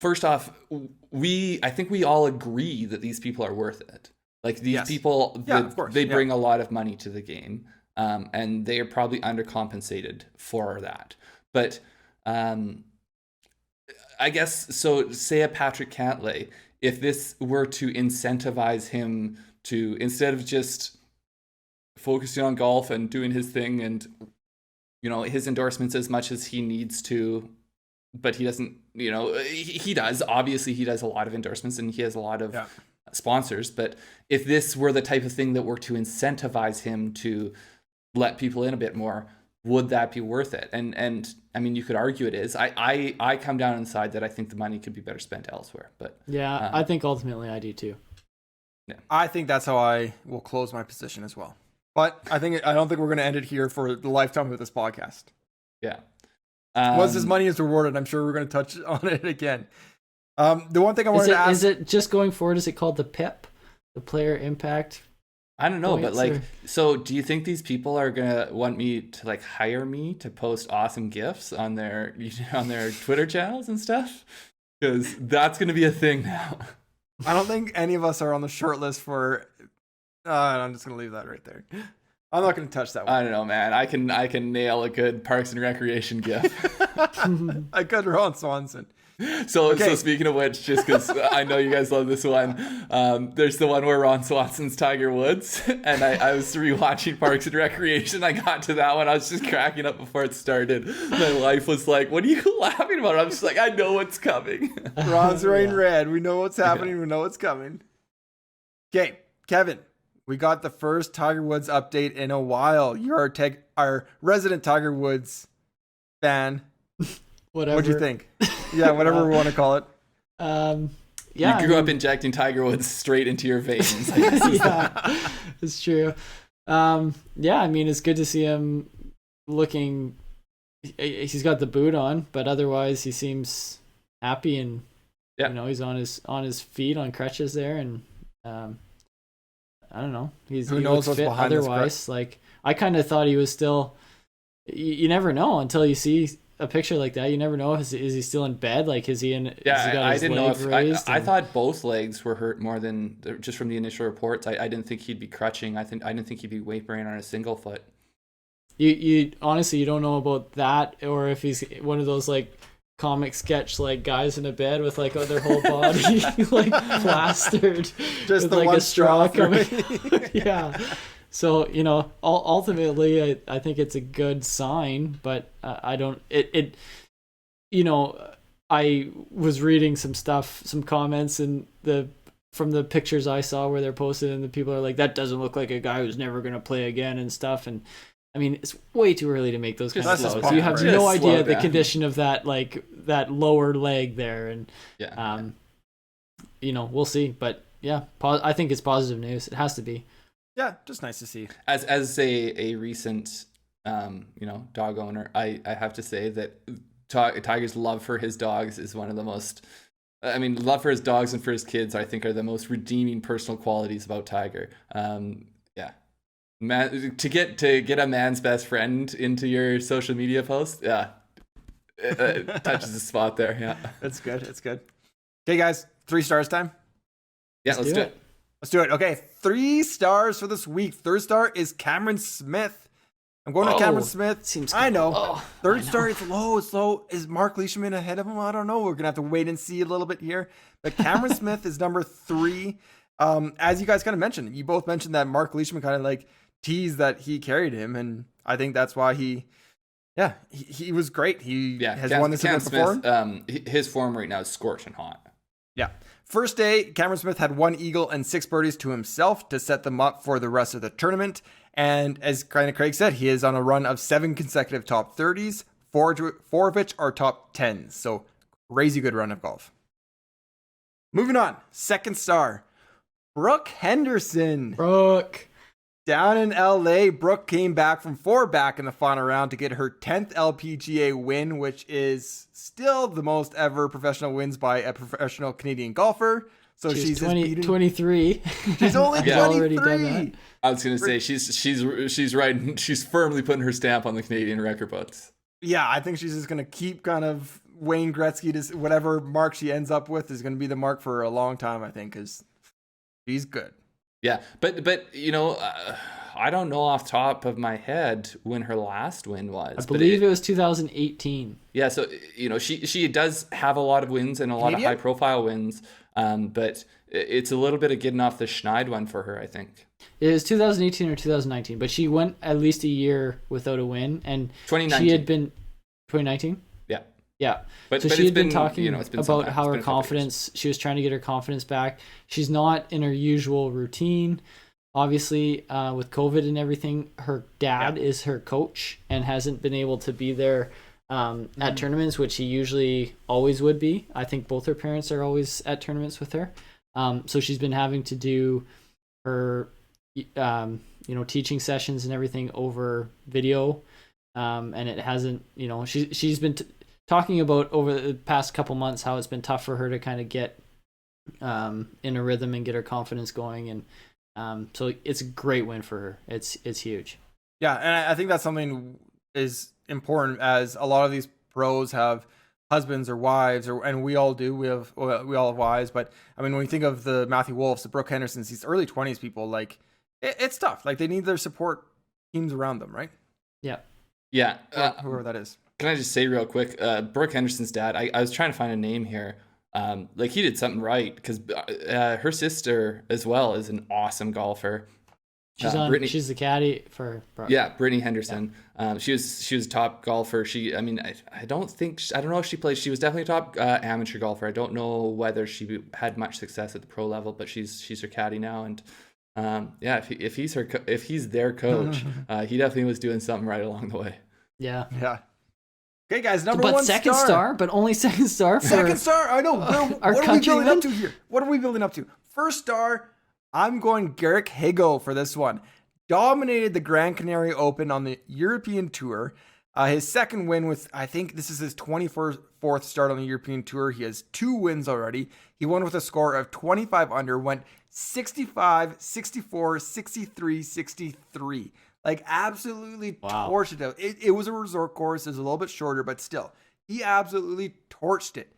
first off, I think we all agree that these people are worth it. Like these people, they bring a lot of money to the game, and they are probably undercompensated for that. But I guess, so say a Patrick Cantlay, if this were to incentivize him to, instead of just focusing on golf and doing his thing and, his endorsements as much as he needs to, but he doesn't, he does. Obviously, he does a lot of endorsements and he has a lot of sponsors. But if this were the type of thing that were to incentivize him to let people in a bit more, would that be worth it? And I mean, you could argue it is. I come down on the side that I think the money could be better spent elsewhere. But I think ultimately I do too. Yeah. I think that's how I will close my position as well. But I don't think we're going to end it here for the lifetime of this podcast. Yeah. Once this money is rewarded, I'm sure we're going to touch on it again. The one thing I wanted to ask... Is it just going forward, is it called the PIP? The Player Impact? I don't know, but like, so do you think these people are going to want me to like hire me to post awesome GIFs on their Twitter channels and stuff? Because that's going to be a thing now. I don't think any of us are on the short list for... I'm just going to leave that right there. I'm not going to touch that one. I don't know, man. I can nail a good Parks and Recreation GIF. I could Ron Swanson. So speaking of which, just because I know you guys love this one, there's the one where Ron Swanson's Tiger Woods, and I was rewatching Parks and Recreation. I got to that one. I was just cracking up before it started. My wife was like, "What are you laughing about?" I'm just like, "I know what's coming." Ron's wearing red. We know what's happening. We know what's coming. Okay, Kevin. We got the first Tiger Woods update in a while. You're our resident Tiger Woods fan. Whatever. What'd you think? Yeah, whatever we want to call it. Yeah, you grew up injecting Tiger Woods straight into your veins. yeah, it's true. Yeah, I mean, it's good to see him looking. He's got the boot on, but otherwise he seems happy, and he's on his feet on crutches there, and I don't know. He looks fit otherwise. Like, I kind of thought he was still. You never know until you see a picture like that. You never know. Is he still in bed? Like, is he in? Yeah, I didn't know if I thought both legs were hurt more than just from the initial reports. I didn't think he'd be crutching. I didn't think he'd be wavering on a single foot. You honestly, you don't know about that, or if he's one of those like comic sketch like guys in a bed with like their whole body like plastered, just with like a straw coming. Yeah. So, ultimately, I think it's a good sign, but I don't. I was reading some comments from the pictures I saw where they're posted, and the people are like, that doesn't look like a guy who's never going to play again and stuff. And I mean, it's way too early to make those kinds of slows. You have no idea the condition of that, like that lower leg there. And, we'll see. But yeah, I think it's positive news. It has to be. Yeah, just nice to see. As a recent, dog owner, I have to say that Tiger's love for his dogs is one of the most. I mean, love for his dogs and for his kids, I think, are the most redeeming personal qualities about Tiger. To get a man's best friend into your social media post, it touches the spot there. Yeah, that's good. It's good. Okay, guys, 3 stars time. Yeah, let's do it. Let's do it. Okay, 3 stars for this week. Third star is Cameron Smith. I'm going to Cameron Smith. I know. Third star, it's low. It's low. Is Marc Leishman ahead of him? I don't know. We're going to have to wait and see a little bit here. But Cameron Smith is number 3. As you guys kind of mentioned, you both mentioned that Marc Leishman kind of like teased that he carried him. And I think that's why he was great. He has won this event before. His form right now is scorching hot. Yeah. First day, Cameron Smith had 1 eagle and 6 birdies to himself to set them up for the rest of the tournament. And as kind of Craig said, he is on a run of 7 consecutive top 30s, 4 of which are top 10s. So crazy good run of golf. Moving on, second star, Brooke Henderson. Brooke. Down in LA, Brooke came back from 4 back in the final round to get her 10th LPGA win, which is still the most ever professional wins by a professional Canadian golfer. So she's 23. She's only 23. Already done that. I was gonna say she's right. She's firmly putting her stamp on the Canadian record books. Yeah, I think she's just gonna keep kind of Wayne Gretzky to whatever mark she ends up with is gonna be the mark for a long time. I think because she's good. Yeah, but I don't know off top of my head when her last win was. I believe it was 2018. Yeah, so she does have a lot of wins and a lot of high profile wins, but it's a little bit of getting off the schneid one for her, I think. It was 2018 or 2019, but she went at least a year without a win, and 2019. She had been 2019. Yeah. But she had been talking about how her confidence, she was trying to get her confidence back. She's not in her usual routine. Obviously, with COVID and everything, her dad is her coach and hasn't been able to be there at tournaments, which he usually always would be. I think both her parents are always at tournaments with her. So she's been having to do her, teaching sessions and everything over video. And it hasn't, she's been talking about over the past couple months how it's been tough for her to kind of get in a rhythm and get her confidence going. And so it's a great win for her. It's huge. Yeah, and I think that's something is important, as a lot of these pros have husbands or wives, and we all do. We all have wives, but I mean, when you think of the Matthew Wolffs, the Brooke Hendersons, these early 20s people, like it's tough. Like they need their support teams around them, right? Yeah. Yeah. Whoever that is. Can I just say real quick, Brooke Henderson's dad, I was trying to find a name here. He did something right, because her sister as well is an awesome golfer. She's the caddy for Brooke. Yeah, Brittany Henderson. Yeah. She was a top golfer. I don't know if she played. She was definitely a top amateur golfer. I don't know whether she had much success at the pro level, but she's her caddy now. And if he's their coach, he definitely was doing something right along the way. Yeah. Yeah. Okay, guys, number but one second star, but only second star. For second star. I know. What are we countryman? building up to here? What are we building up to? First star. I'm going Garrick Higo for this one. Dominated the Gran Canaria Open on the European Tour. His second win with, I think this is his 24th start on the European Tour. He has 2 wins already. He won with a score of 25 under, went 65, 64, 63, 63. Like, absolutely torched it. It was a resort course. It was a little bit shorter, but still, he absolutely torched it.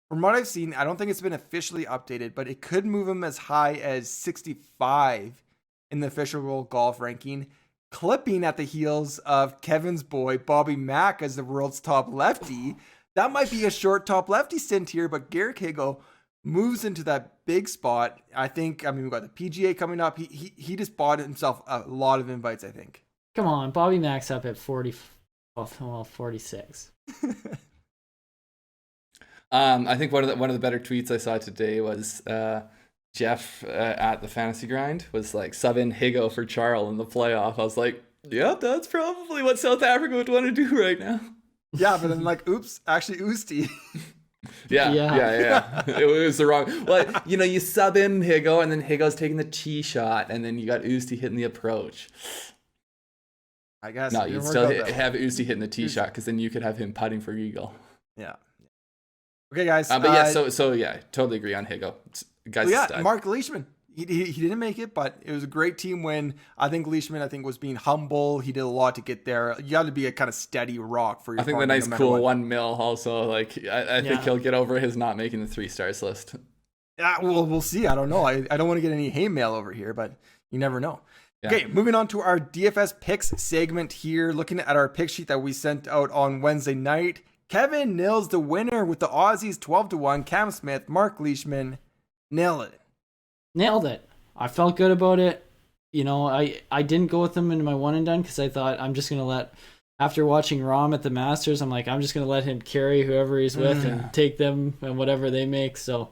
From what I've seen, I don't think it's been officially updated, but it could move him as high as 65 in the official World Golf ranking, clipping at the heels of Kevin's boy, Bobby Mack, as the world's top lefty. That might be a short top lefty stint here, but Garrick Higo moves into that big spot. I mean, we've got the PGA coming up. He just bought himself a lot of invites, I think. Come on, Bobby Mack's up at 40, well, 46. I think one of the better tweets I saw today was Jeff at the Fantasy Grind was like, sub in Higo for Charl in the playoff. I was like, yeah, that's probably what South Africa would want to do right now. Yeah, but then like, oops, actually Oosty. Yeah. It was the wrong. Well, you sub in Higo, and then Higo's taking the tee shot, and then you got Oosty hitting the approach. I guess. No, you'd still have Oosty hitting the tee shot, because then you could have him putting for eagle. Yeah. Okay, guys. But yeah, so yeah, totally agree on Higo. Guys, Marc Leishman. He didn't make it, but it was a great team win. I think Leishman, was being humble. He did a lot to get there. You got to be a kind of steady rock for your. I think the nice cool what. 1 mil also. Like I think he'll get over his not making the 3 stars list. Yeah, well, we'll see. I don't know. I don't want to get any hate mail over here, but you never know. Yeah. Okay, moving on to our DFS picks segment here. Looking at our pick sheet that we sent out on Wednesday night. Kevin nails the winner with the Aussies 12-1. Cam Smith, Marc Leishman, nailed it. I felt good about it. I didn't go with them into my one and done because I thought I'm just gonna after watching Rahm at the Masters, I'm like, I'm just gonna let him carry whoever he's with and take them and whatever they make. So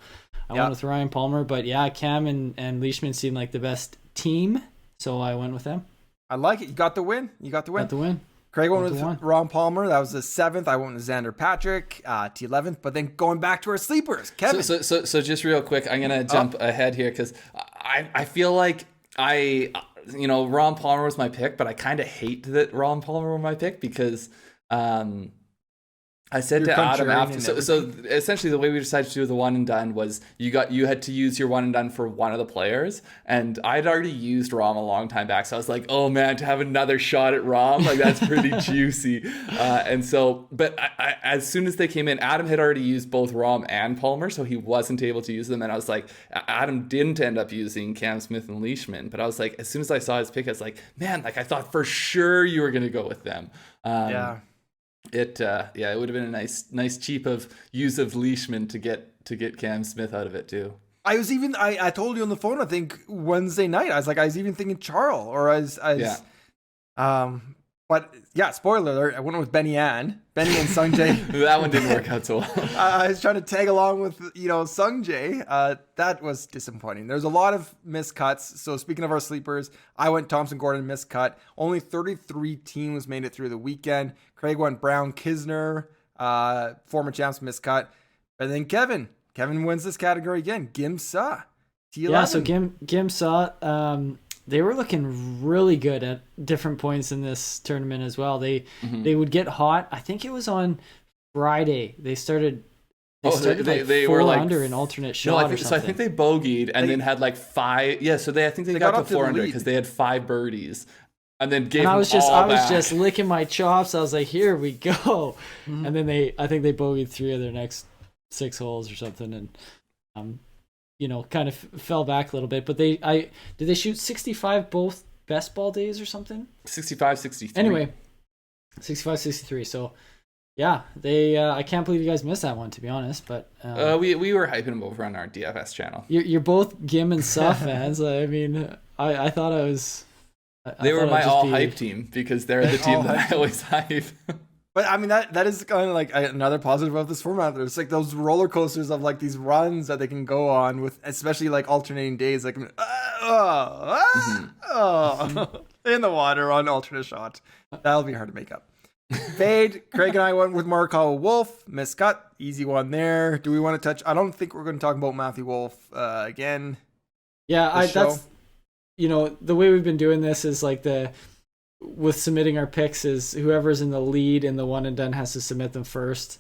I went with Ryan Palmer, but yeah, Cam and Leishman seemed like the best team, so I went with them. I like it. You got the win. Craig went with Ron Palmer. That was the 7th. I went with Xander Patrick, T11th. But then going back to our sleepers, Kevin. So just real quick, I'm gonna jump ahead here because I feel like Ron Palmer was my pick, but I kind of hate that Ron Palmer was my pick because I said to Adam after, so essentially the way we decided to do the one and done was you had to use your one and done for one of the players, and I'd already used Rahm a long time back, so I was like, oh man, to have another shot at Rahm, like that's pretty juicy. And so, but I, as soon as they came in, Adam had already used both Rahm and Palmer, so he wasn't able to use them, and I was like, Adam didn't end up using Cam Smith and Leishman, but I was like, as soon as I saw his pick, I was like, man, like I thought for sure you were gonna go with them. It would have been a nice cheap of use of Leishman to get Cam Smith out of it too. I told you on the phone, I think Wednesday night, I was even thinking Charl but yeah, spoiler alert, I went with Benny and Sungjae. That one didn't work out so well. I was trying to tag along with Sungjae. That was disappointing. There's a lot of miscuts. So speaking of our sleepers, I went Thompson Gordon miscut. Only 33 teams made it through the weekend. Craig went Brown Kisner, former champs miscut. And then Kevin wins this category again. Gim Sa, T11. Yeah, so Gim Sa, they were looking really good at different points in this tournament as well. They would get hot. I think it was on Friday. They started they were like under an alternate shot. No, I think they bogeyed and then had like 5. Yeah, so I think they got to 4 under because they had 5 birdies. And then I was just licking my chops. I was like, here we go. And then I think they bogeyed 3 of their next 6 holes or something, and kind of fell back a little bit. But did they shoot 65 both best ball days or something? 65, 63. Anyway, 65, 63. So yeah, they I can't believe you guys missed that one, to be honest. But we were hyping them over on our DFS channel. You're both Gim and Sa fans. I mean, I thought I was. They were my all hype team because they're the team that I always hype. But I mean, that is kind of like another positive of this format. There's like those roller coasters of like these runs that they can go on with, especially like alternating days, like in the water on alternate shot. That'll be hard to make up. Fade. Craig and I went with Marc Wolf. Miscut. Easy one there. Do we want to touch? I don't think we're going to talk about Matthew Wolf again. Yeah, that's, the way we've been doing this is like with submitting our picks is whoever's in the lead in the one and done has to submit them first.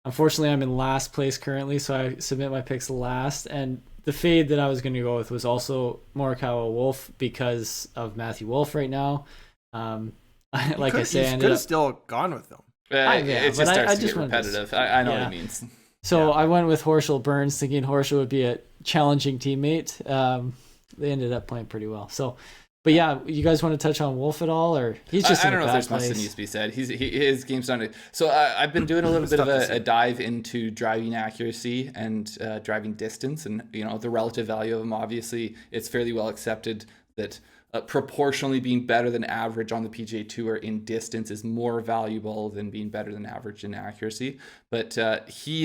Unfortunately, I'm in last place currently, so I submit my picks last. And the fade that I was going to go with was also Morikawa Wolf because of Matthew Wolf right now. Like I say, I could have still gone with them. It just starts to get repetitive. I know what it means. So I went with Horschel Burns, thinking Horschel would be a challenging teammate. They ended up playing pretty well. So, but yeah, you guys want to touch on Wolf at all, or he's just? I don't know if there's much that needs to be said. His game's done it. So I've been doing a little bit of a dive into driving accuracy and driving distance, and the relative value of them. Obviously, it's fairly well accepted that proportionally being better than average on the PGA Tour in distance is more valuable than being better than average in accuracy. But he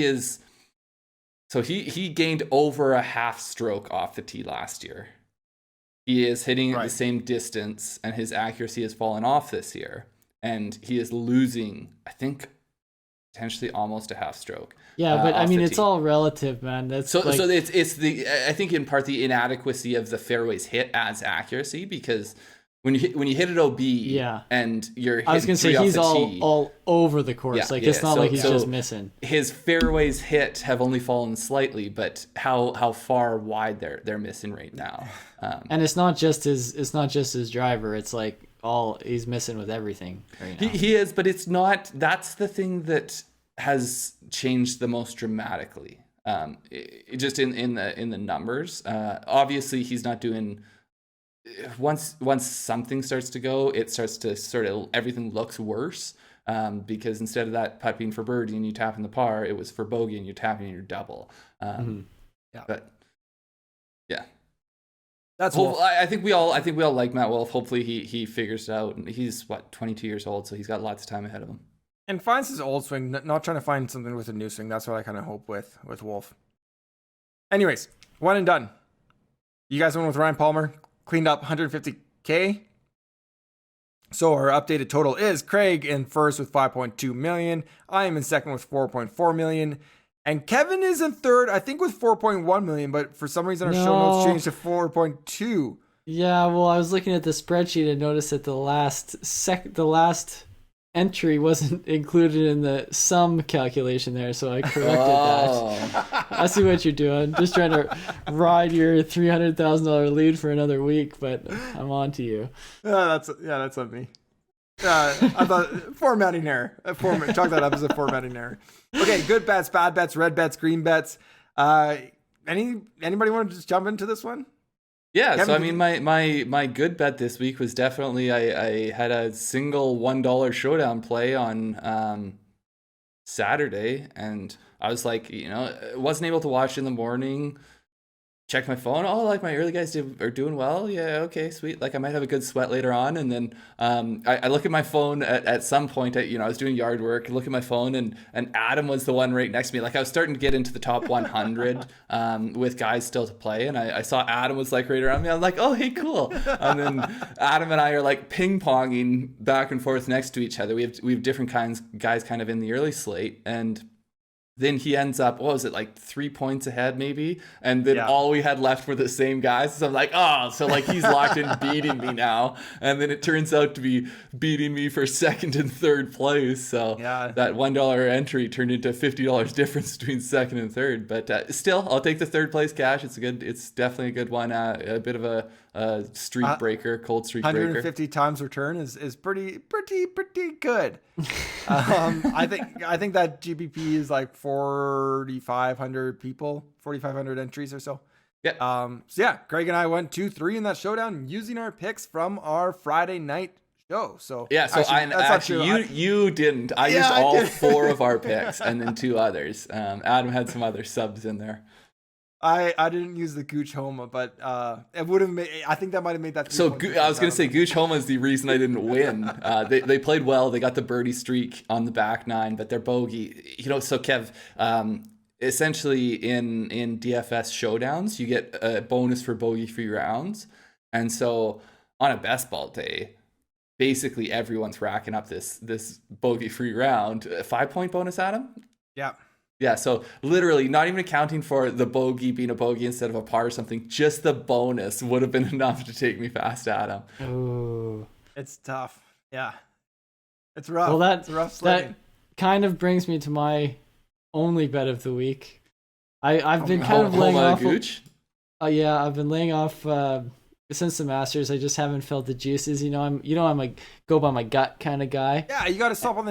gained over a half stroke off the tee last year. He is hitting the same distance, and his accuracy has fallen off this year. And he is losing, I think, potentially almost a half stroke. Yeah, but I mean, it's all relative, man. That's so it's the, I think in part the inadequacy of the fairways hit adds accuracy, because when you hit it OB and you're hitting, I was gonna say he's all over the course. It's not like he's just missing. His fairways hit have only fallen slightly, but how far wide they're missing right now. And it's not just his driver. It's like he's missing with everything right now. He is, but it's not. That's the thing that has changed the most dramatically. Just in the numbers. Obviously, he's not doing. Once something starts to go, it starts to sort of everything looks worse. Because instead of that putt being for birdie and you tap in the par, it was for bogey and you tap in your double. But yeah. That's I think we all like Matt Wolf. Hopefully he figures it out. And he's 22 years old, so he's got lots of time ahead of him. And finds his old swing, not trying to find something with a new swing. That's what I kind of hope with Wolf. Anyways, one and done. You guys went with Ryan Palmer, cleaned up 150K. So our updated total is Craig in first with 5.2 million. I am in second with 4.4 million. And Kevin is in third, I think, with 4.1 million, but for some reason our show notes changed to 4.2. Yeah, well, I was looking at the spreadsheet and noticed that the last entry wasn't included in the sum calculation there, so I corrected that. I see what you're doing. Just trying to ride your $300,000 lead for another week, but I'm on to you. That's on me. I thought formatting error. Chalk that up as a formatting error. Okay, good bets, bad bets, red bets, green bets. Anybody want to just jump into this one? Yeah, Kevin, so I mean, my good bet this week was definitely I had a single $1 showdown play on Saturday, and I was like, wasn't able to watch in the morning. Checked my phone. Oh, like my early guys are doing well. Yeah, okay, sweet. Like I might have a good sweat later on. And then I look at my phone at some point. I was doing yard work. Look at my phone, and Adam was the one right next to me. Like I was starting to get into the top 100 with guys still to play, and I saw Adam was like right around me. I'm like, oh, hey, cool. And then Adam and I are like ping ponging back and forth next to each other. We have different guys kind of in the early slate, and then he ends up, what was it, like 3 points ahead maybe? And then all we had left were the same guys. So I'm like, so like he's locked in beating me now. And then it turns out to be beating me for second and third place. So that $1 entry turned into $50 difference between second and third. But still, I'll take the third place cash. It's definitely a good one. A bit of a streak breaker, cold streak breaker. 150 times return is pretty good. I think that GPP is like 4,500 entries or so. Yeah. Craig and I went 2-3 in that showdown using our picks from our Friday night show. So you didn't. I used all 4 of our picks and then 2 others. Adam had some other subs in there. I didn't use the Gooch Homa, but it would have made. I think that might have made that. So I was going to say Gooch Homa is the reason I didn't win. They played well. They got the birdie streak on the back 9, but they're bogey. So Kev, essentially in DFS showdowns, you get a bonus for bogey free rounds, and so on a best ball day, basically everyone's racking up this bogey-free round. A 5-point bonus, Adam? Yeah. Yeah, so literally not even accounting for the bogey being a bogey instead of a par or something, just the bonus would have been enough to take me past Adam. Ooh. It's tough. Yeah. It's rough. Well, it's rough sledding. that kind of brings me to my only bet of the week. I've been kind of laying off. Gooch? Yeah, I've been laying off since the Masters. I just haven't felt the juices. I'm a go by my gut kind of guy. Yeah, you got to stomp on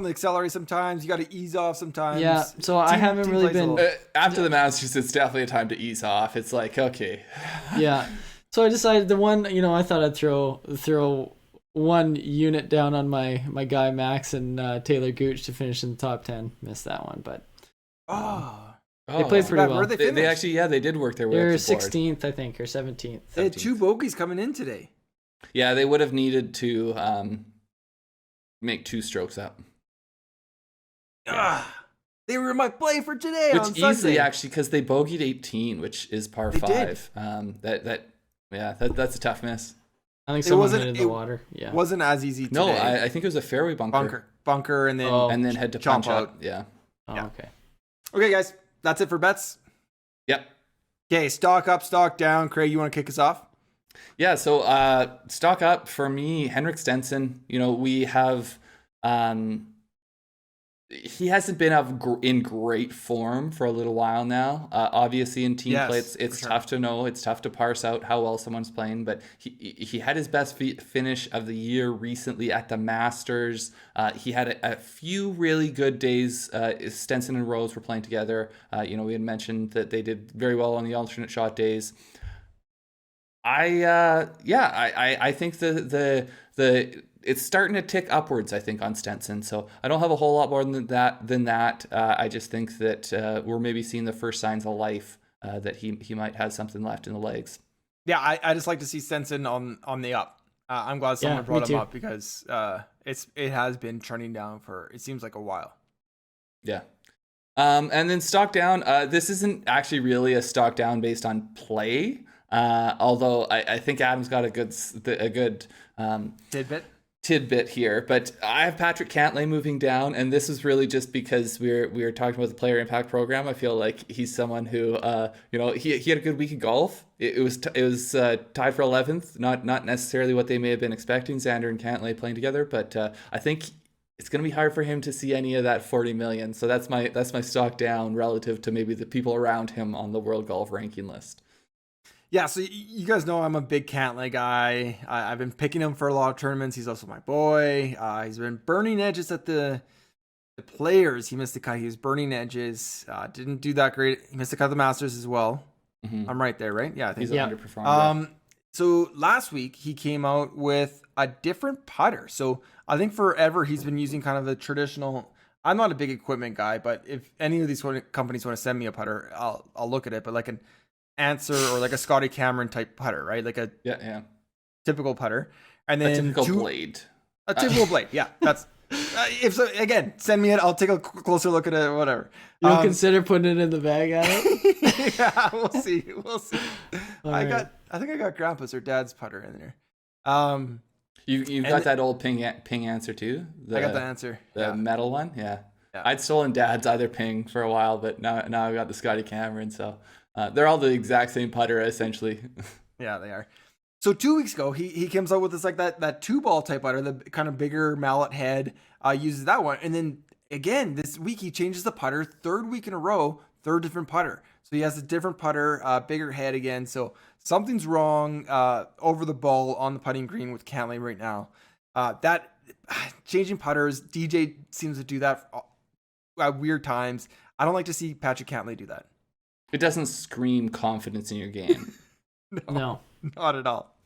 the accelerator sometimes. You got to ease off sometimes. Yeah, so I haven't really been. After the Masters, it's definitely a time to ease off. It's like, okay. Yeah, so I decided the one. I thought I'd throw one unit down on my guy Max and Taylor Gooch to finish in the top 10. Missed that one, but they played pretty well. Where they actually, they did work their way. They're up the board. 16th, I think, or 17th. They had 2 bogeys coming in today. Yeah, they would have needed to make 2 strokes up. They were my play for today. Which on easily, Sunday. actually, because they bogeyed 18, which is par They 5. That's a tough miss. I think someone hit it in the water. Yeah, wasn't as easy today. No, I think it was a fairway bunker, and then had to chomp punch out. out. Yeah. Oh, Yeah. okay. Okay, guys, that's it for bets. Yep. Okay, stock up, stock down. Craig, you want to kick us off? Yeah, so stock up for me, Henrik Stenson. We have he hasn't been in great form for a little while now. Obviously, in team play, it's tough to know. It's tough to parse out how well someone's playing. But he had his best finish of the year recently at the Masters. He had a few really good days. Stenson and Rose were playing together. We had mentioned that they did very well on the alternate shot days. I think the it's starting to tick upwards, I think, on Stenson. So I don't have a whole lot more than that. I just think that we're maybe seeing the first signs of life, that he might have something left in the legs. Yeah, I just like to see Stenson on the up. I'm glad someone brought him up because it has been trending down for, it seems like, a while. Yeah. And then stock down. This isn't actually really a stock down based on play. Although I think Adam's got a good tidbit here, but I have Patrick Cantlay moving down, and this is really just because we were talking about the player impact program. I feel like he's someone who he had a good week of golf. It was tied for 11th, not necessarily what they may have been expecting, Xander and Cantlay playing together, but I think it's going to be hard for him to see any of that 40 million. So that's my stock down relative to maybe the people around him on the world golf ranking list. Yeah, so you guys know I'm a big Cantlay guy. I've been picking him for a lot of tournaments. He's also my boy. He's been burning edges at the Players. He missed the cut. He was burning edges. Didn't do that great. He missed the cut of the Masters as well. Mm-hmm. I'm right there, right? Yeah, I think he's underperformed. So last week he came out with a different putter. So I think forever he's been using kind of the traditional. I'm not a big equipment guy, but if any of these companies want to send me a putter, I'll look at it. But like an Answer or like a Scotty Cameron type putter, right? Like a typical putter, and then a typical blade. A typical blade, yeah. That's if so. Again, send me it. I'll take a closer look at it. Whatever. You'll consider putting it in the bag, Adam? Yeah, we'll see. I think I got Grandpa's or Dad's putter in there. You've got that old ping answer too. I got the answer. The metal one, yeah. I'd stolen Dad's other ping for a while, but now I've got the Scotty Cameron, so. They're all the exact same putter, essentially. Yeah, they are. So 2 weeks ago, he comes out with this like that 2-ball type putter, the kind of bigger mallet head, uses that one. And then again, this week he changes the putter, 3rd week in a row, 3rd different putter. So he has a different putter, bigger head again. So something's wrong over the ball on the putting green with Cantlay right now. That changing putters, DJ seems to do that at weird times. I don't like to see Patrick Cantlay do that. It doesn't scream confidence in your game. No, not at all.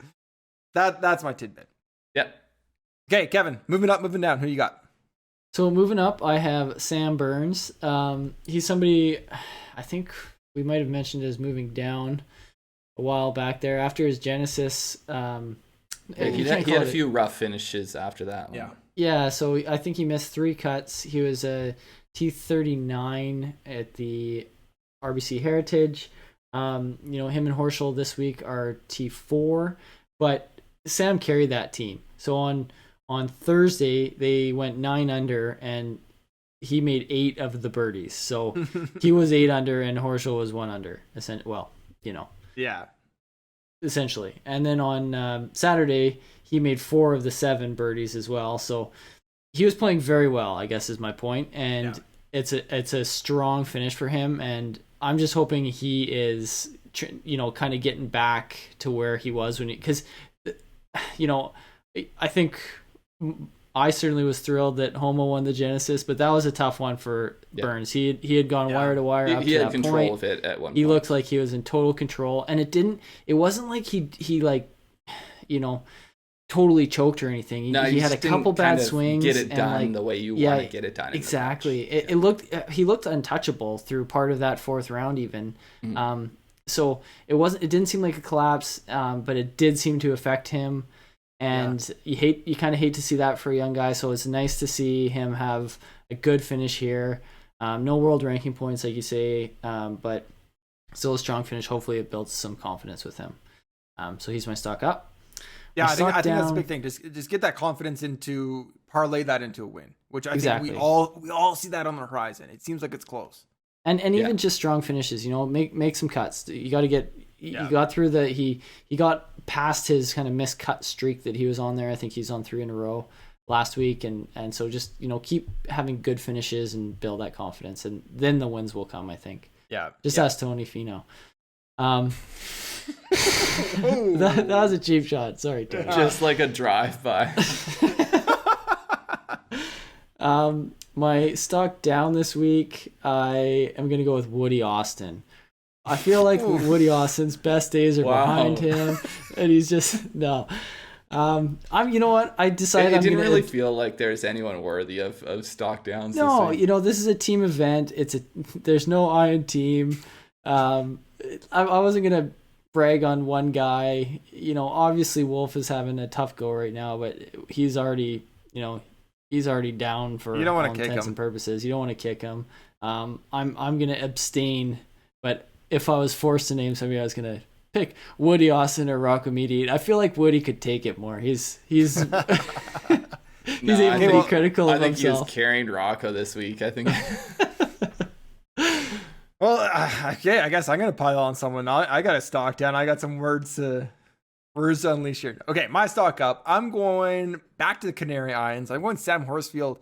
That's my tidbit. Yep. Okay, Kevin, moving up, moving down. Who you got? So moving up, I have Sam Burns. He's somebody I think we might have mentioned as moving down a while back there after his Genesis. He had a few rough finishes after that one. Yeah. So I think he missed 3 cuts. He was a T39 at the RBC Heritage. Him and Horschel this week are T4, but Sam carried that team. So on Thursday they went 9 under and he made 8 of the birdies. So he was 8 under and Horschel was 1 under. Well, Yeah. essentially. And then on Saturday he made 4 of the 7 birdies as well. So he was playing very well, I guess is my point. And it's a strong finish for him. And I'm just hoping he is, kind of getting back to where he was because, I think I certainly was thrilled that Homo won the Genesis, but that was a tough one for Burns. He had gone wire to wire up to that point. He had control of it at one point. He looked like he was in total control, and it wasn't like he totally choked or anything. He had a couple bad swings. Get it done the way you want to get it done. Exactly. He looked untouchable through part of that 4th round even. Mm-hmm. So it didn't seem like a collapse, but it did seem to affect him. And you kind of hate to see that for a young guy. So it's nice to see him have a good finish here. No world ranking points, like you say, but still a strong finish. Hopefully it builds some confidence with him. So he's my stock up. Yeah, I think that's a big thing. Just get that confidence parlay that into a win, which I think we all see that on the horizon. It seems like it's close. And even just strong finishes, make some cuts. You got to get. You got through he got past his kind of miscut streak that he was on there. I think he's on 3 in a row last week, and so just keep having good finishes and build that confidence, and then the wins will come. I think. Yeah. Just ask Tony Finau. That was a cheap shot. Sorry, Tony. Just like a drive-by. My stock down this week, I am going to go with Woody Austin. I feel like Woody Austin's best days are behind him, and he's just no. You know what? I decided it didn't really feel like there's anyone worthy of stock downs. No, this is a team event. There's no I in team. I wasn't gonna brag on one guy. Obviously Wolf is having a tough go right now, but he's already down for all intents and purposes. You don't want to kick him. I'm gonna abstain, but if I was forced to name somebody, I was gonna pick Woody Austin or Rocco Mediate. I feel like Woody could take it more. He's he's able to be critical of himself. I think he was carrying Rocco this week. I think. Well, okay, I guess I'm gonna pile on someone. I got a stock down. I got some words to unleash here. Okay, my stock up. I'm going back to the Canary Islands. I'm going Sam Horsfield.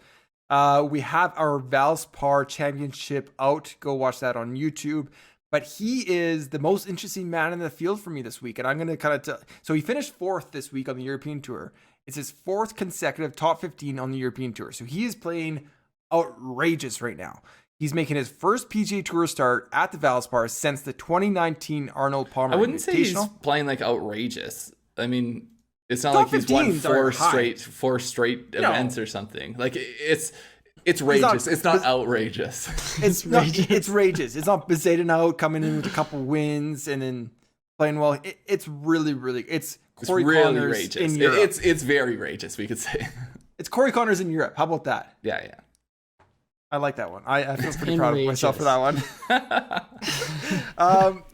We have our Valspar Championship out. Go watch that on YouTube. But he is the most interesting man in the field for me this week. And I'm going to kind of so he finished 4th this week on the European Tour. It's his 4th consecutive top 15 on the European Tour. So he is playing outrageous right now. He's making his first PGA Tour start at the Valspar since the 2019 Arnold Palmer I wouldn't say he's playing like outrageous. I mean, it's not like he's won 4 straight events or something. Like it's outrageous. It's not outrageous. It's outrageous. It's not Bezaden out coming in with a couple wins and then playing well. It's really, really. It's Corey Connors in Europe. It's very outrageous, we could say. It's Corey Connors in Europe. How about that? Yeah. I like that one. I feel pretty proud of myself for that one.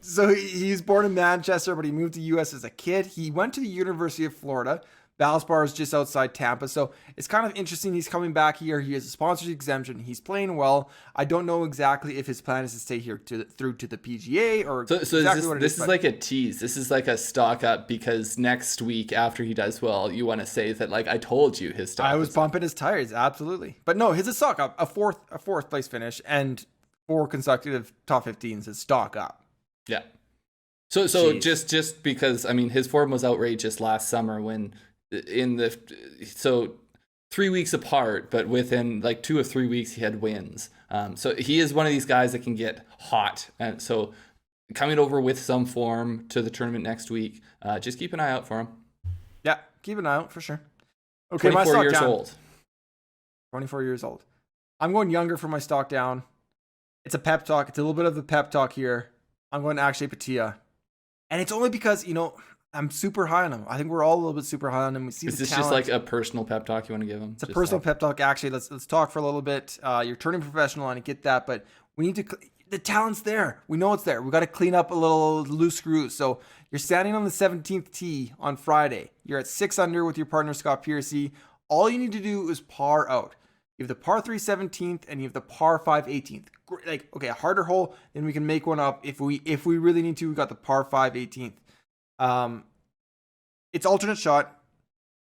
So he's born in Manchester, but he moved to the U.S. as a kid. He went to the University of Florida. Valspar is just outside Tampa. So it's kind of interesting. He's coming back here. He has a sponsorship exemption. He's playing well. I don't know exactly if his plan is to stay here through to the PGA or so exactly this is like a tease. This is like a stock up because next week after he does well, you want to say that like I told you his stock. I was bumping his tires. Absolutely. But no, his stock up, a fourth place finish and 4 consecutive top 15s is stock up. Yeah. So just because, I mean, his form was outrageous last summer when 3 weeks apart, but within like 2 or 3 weeks, he had wins. So he is one of these guys that can get hot. And so coming over with some form to the tournament next week, just keep an eye out for him. Yeah, keep an eye out for sure. Okay, 24 years old. 24 years old. I'm going younger for my stock down. It's a pep talk. It's a little bit of the pep talk here. I'm going to Akshay Bhatia. And it's only because, I'm super high on him. I think we're all a little bit super high on him. We see Is the this talent. just like a personal pep talk you want to give him? It's a personal pep talk. Actually, let's talk for a little bit. You're turning professional, and I get that, but we need to. the talent's there. We know it's there. We got to clean up a little loose screws. So you're standing on the 17th tee on Friday. You're at 6 under with your partner Scott Piercy. All you need to do is par out. You have the par 3 17th and you have the par 5 18th. Like, okay, a harder hole, then we can make one up if we really need to. We got the par 5 18th. It's alternate shot.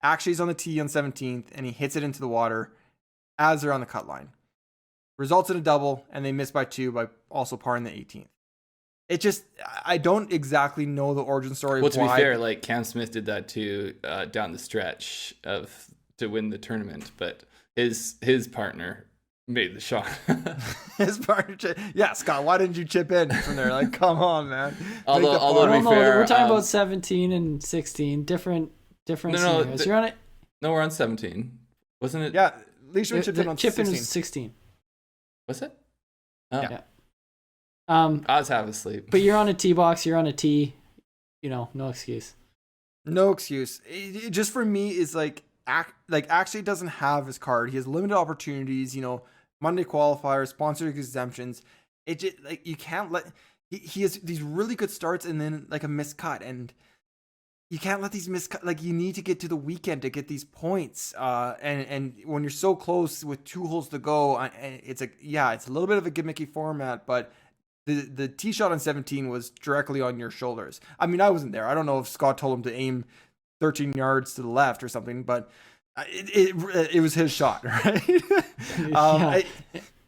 Akshay's on the tee on 17th and he hits it into the water as they're on the cut line. Results in a double, and they miss by 2 by also parring the 18th. It just, I don't exactly know the origin story. Well, to be fair, like Cam Smith did that too down the stretch to win the tournament, but his partner made the shot. His partner, yeah, Scott, why didn't you chip in from there? Like, come on, man. Although to be fair, we're talking about 17 and 16, different scenarios. You're on it. No, we're on 17, wasn't it? Yeah, Leishman chipped in on 16. Chip in was 16. Was it? Oh. Yeah. I was half asleep. But you're on a tee box. You're on a tee. No excuse. No excuse. It just for me is like actually doesn't have his card. He has limited opportunities. Monday qualifiers, sponsored exemptions. It just like you can't let. He has these really good starts and then like a miscut, and you can't let these miscut. Like you need to get to the weekend to get these points. And when you're so close with 2 holes to go, it's a little bit of a gimmicky format, but the tee shot on 17 was directly on your shoulders. I mean, I wasn't there. I don't know if Scott told him to aim 13 yards to the left or something, but it was his shot, right?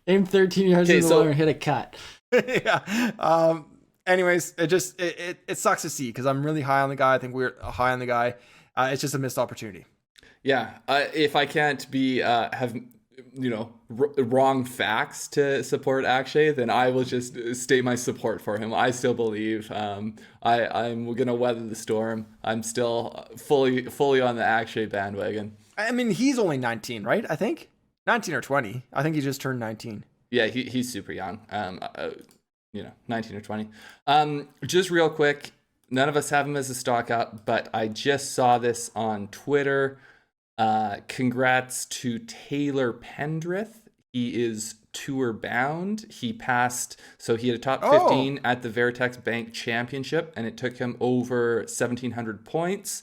Aim 13 yards to the water and hit a cut. Yeah. Anyways, it sucks to see because I'm really high on the guy. I think we're high on the guy. It's just a missed opportunity. Yeah. If I can't be have wrong facts to support Akshay, then I will just state my support for him. I still believe I'm gonna weather the storm. I'm still fully on the Akshay bandwagon. I mean, he's only 19, right? I think 19 or 20. I think he just turned 19. Yeah, he's super young. 19 or 20. Just real quick, none of us have him as a stock up, but I just saw this on Twitter. Congrats to Taylor Pendrith. He is tour bound. He passed, so he had a top 15 at the Veritex Bank Championship, and it took him over 1,700 points,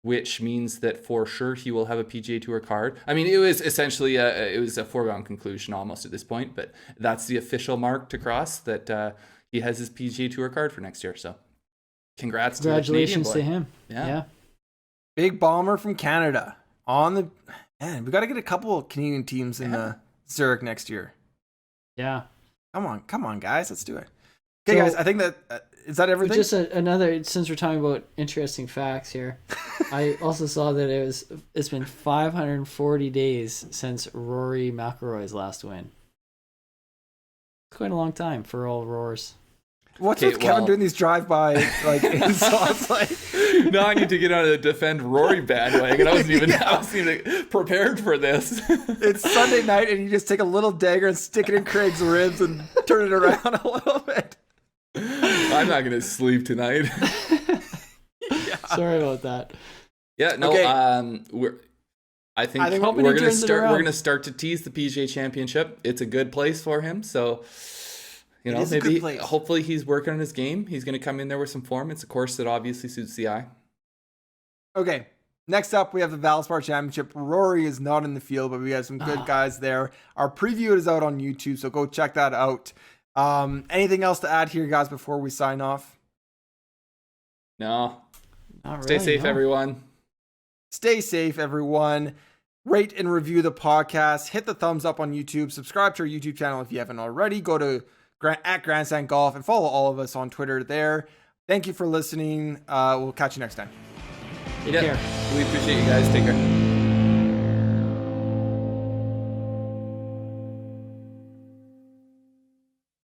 which means that for sure he will have a PGA Tour card. I mean, it was essentially a foregone conclusion almost at this point, but that's the official mark to cross that he has his PGA Tour card for next year. So congratulations to him. Yeah. Big bomber from Canada. We got to get a couple of Canadian teams in the Zurich next year. Yeah. Come on, guys, let's do it. Okay, guys, I think that is that everything. Just another, since we're talking about interesting facts here, I also saw that it's been 540 days since Rory McIlroy's last win. It's quite a long time for all roars. What's with Kevin doing these drive-by insults? Now I need to get on a defend Rory bandwagon. I wasn't even prepared for this. It's Sunday night, and you just take a little dagger and stick it in Craig's ribs and turn it around a little bit. I'm not gonna sleep tonight. Sorry about that. Yeah, no. Okay. I think we're gonna start to tease the PGA Championship. It's a good place for him, so. Maybe hopefully he's working on his game. He's going to come in there with some form. It's a course that obviously suits the eye. Okay. Next up, we have the Valspar Championship. Rory is not in the field, but we have some good guys there. Our preview is out on YouTube, so go check that out. Anything else to add here, guys, before we sign off? No. Not Stay really, safe, everyone. Stay safe, everyone. Rate and review the podcast. Hit the thumbs up on YouTube. Subscribe to our YouTube channel if you haven't already. Go to at Grandstand Golf and follow all of us on Twitter there. Thank you for listening. We'll catch you next time. Take care. We appreciate you guys. Take care.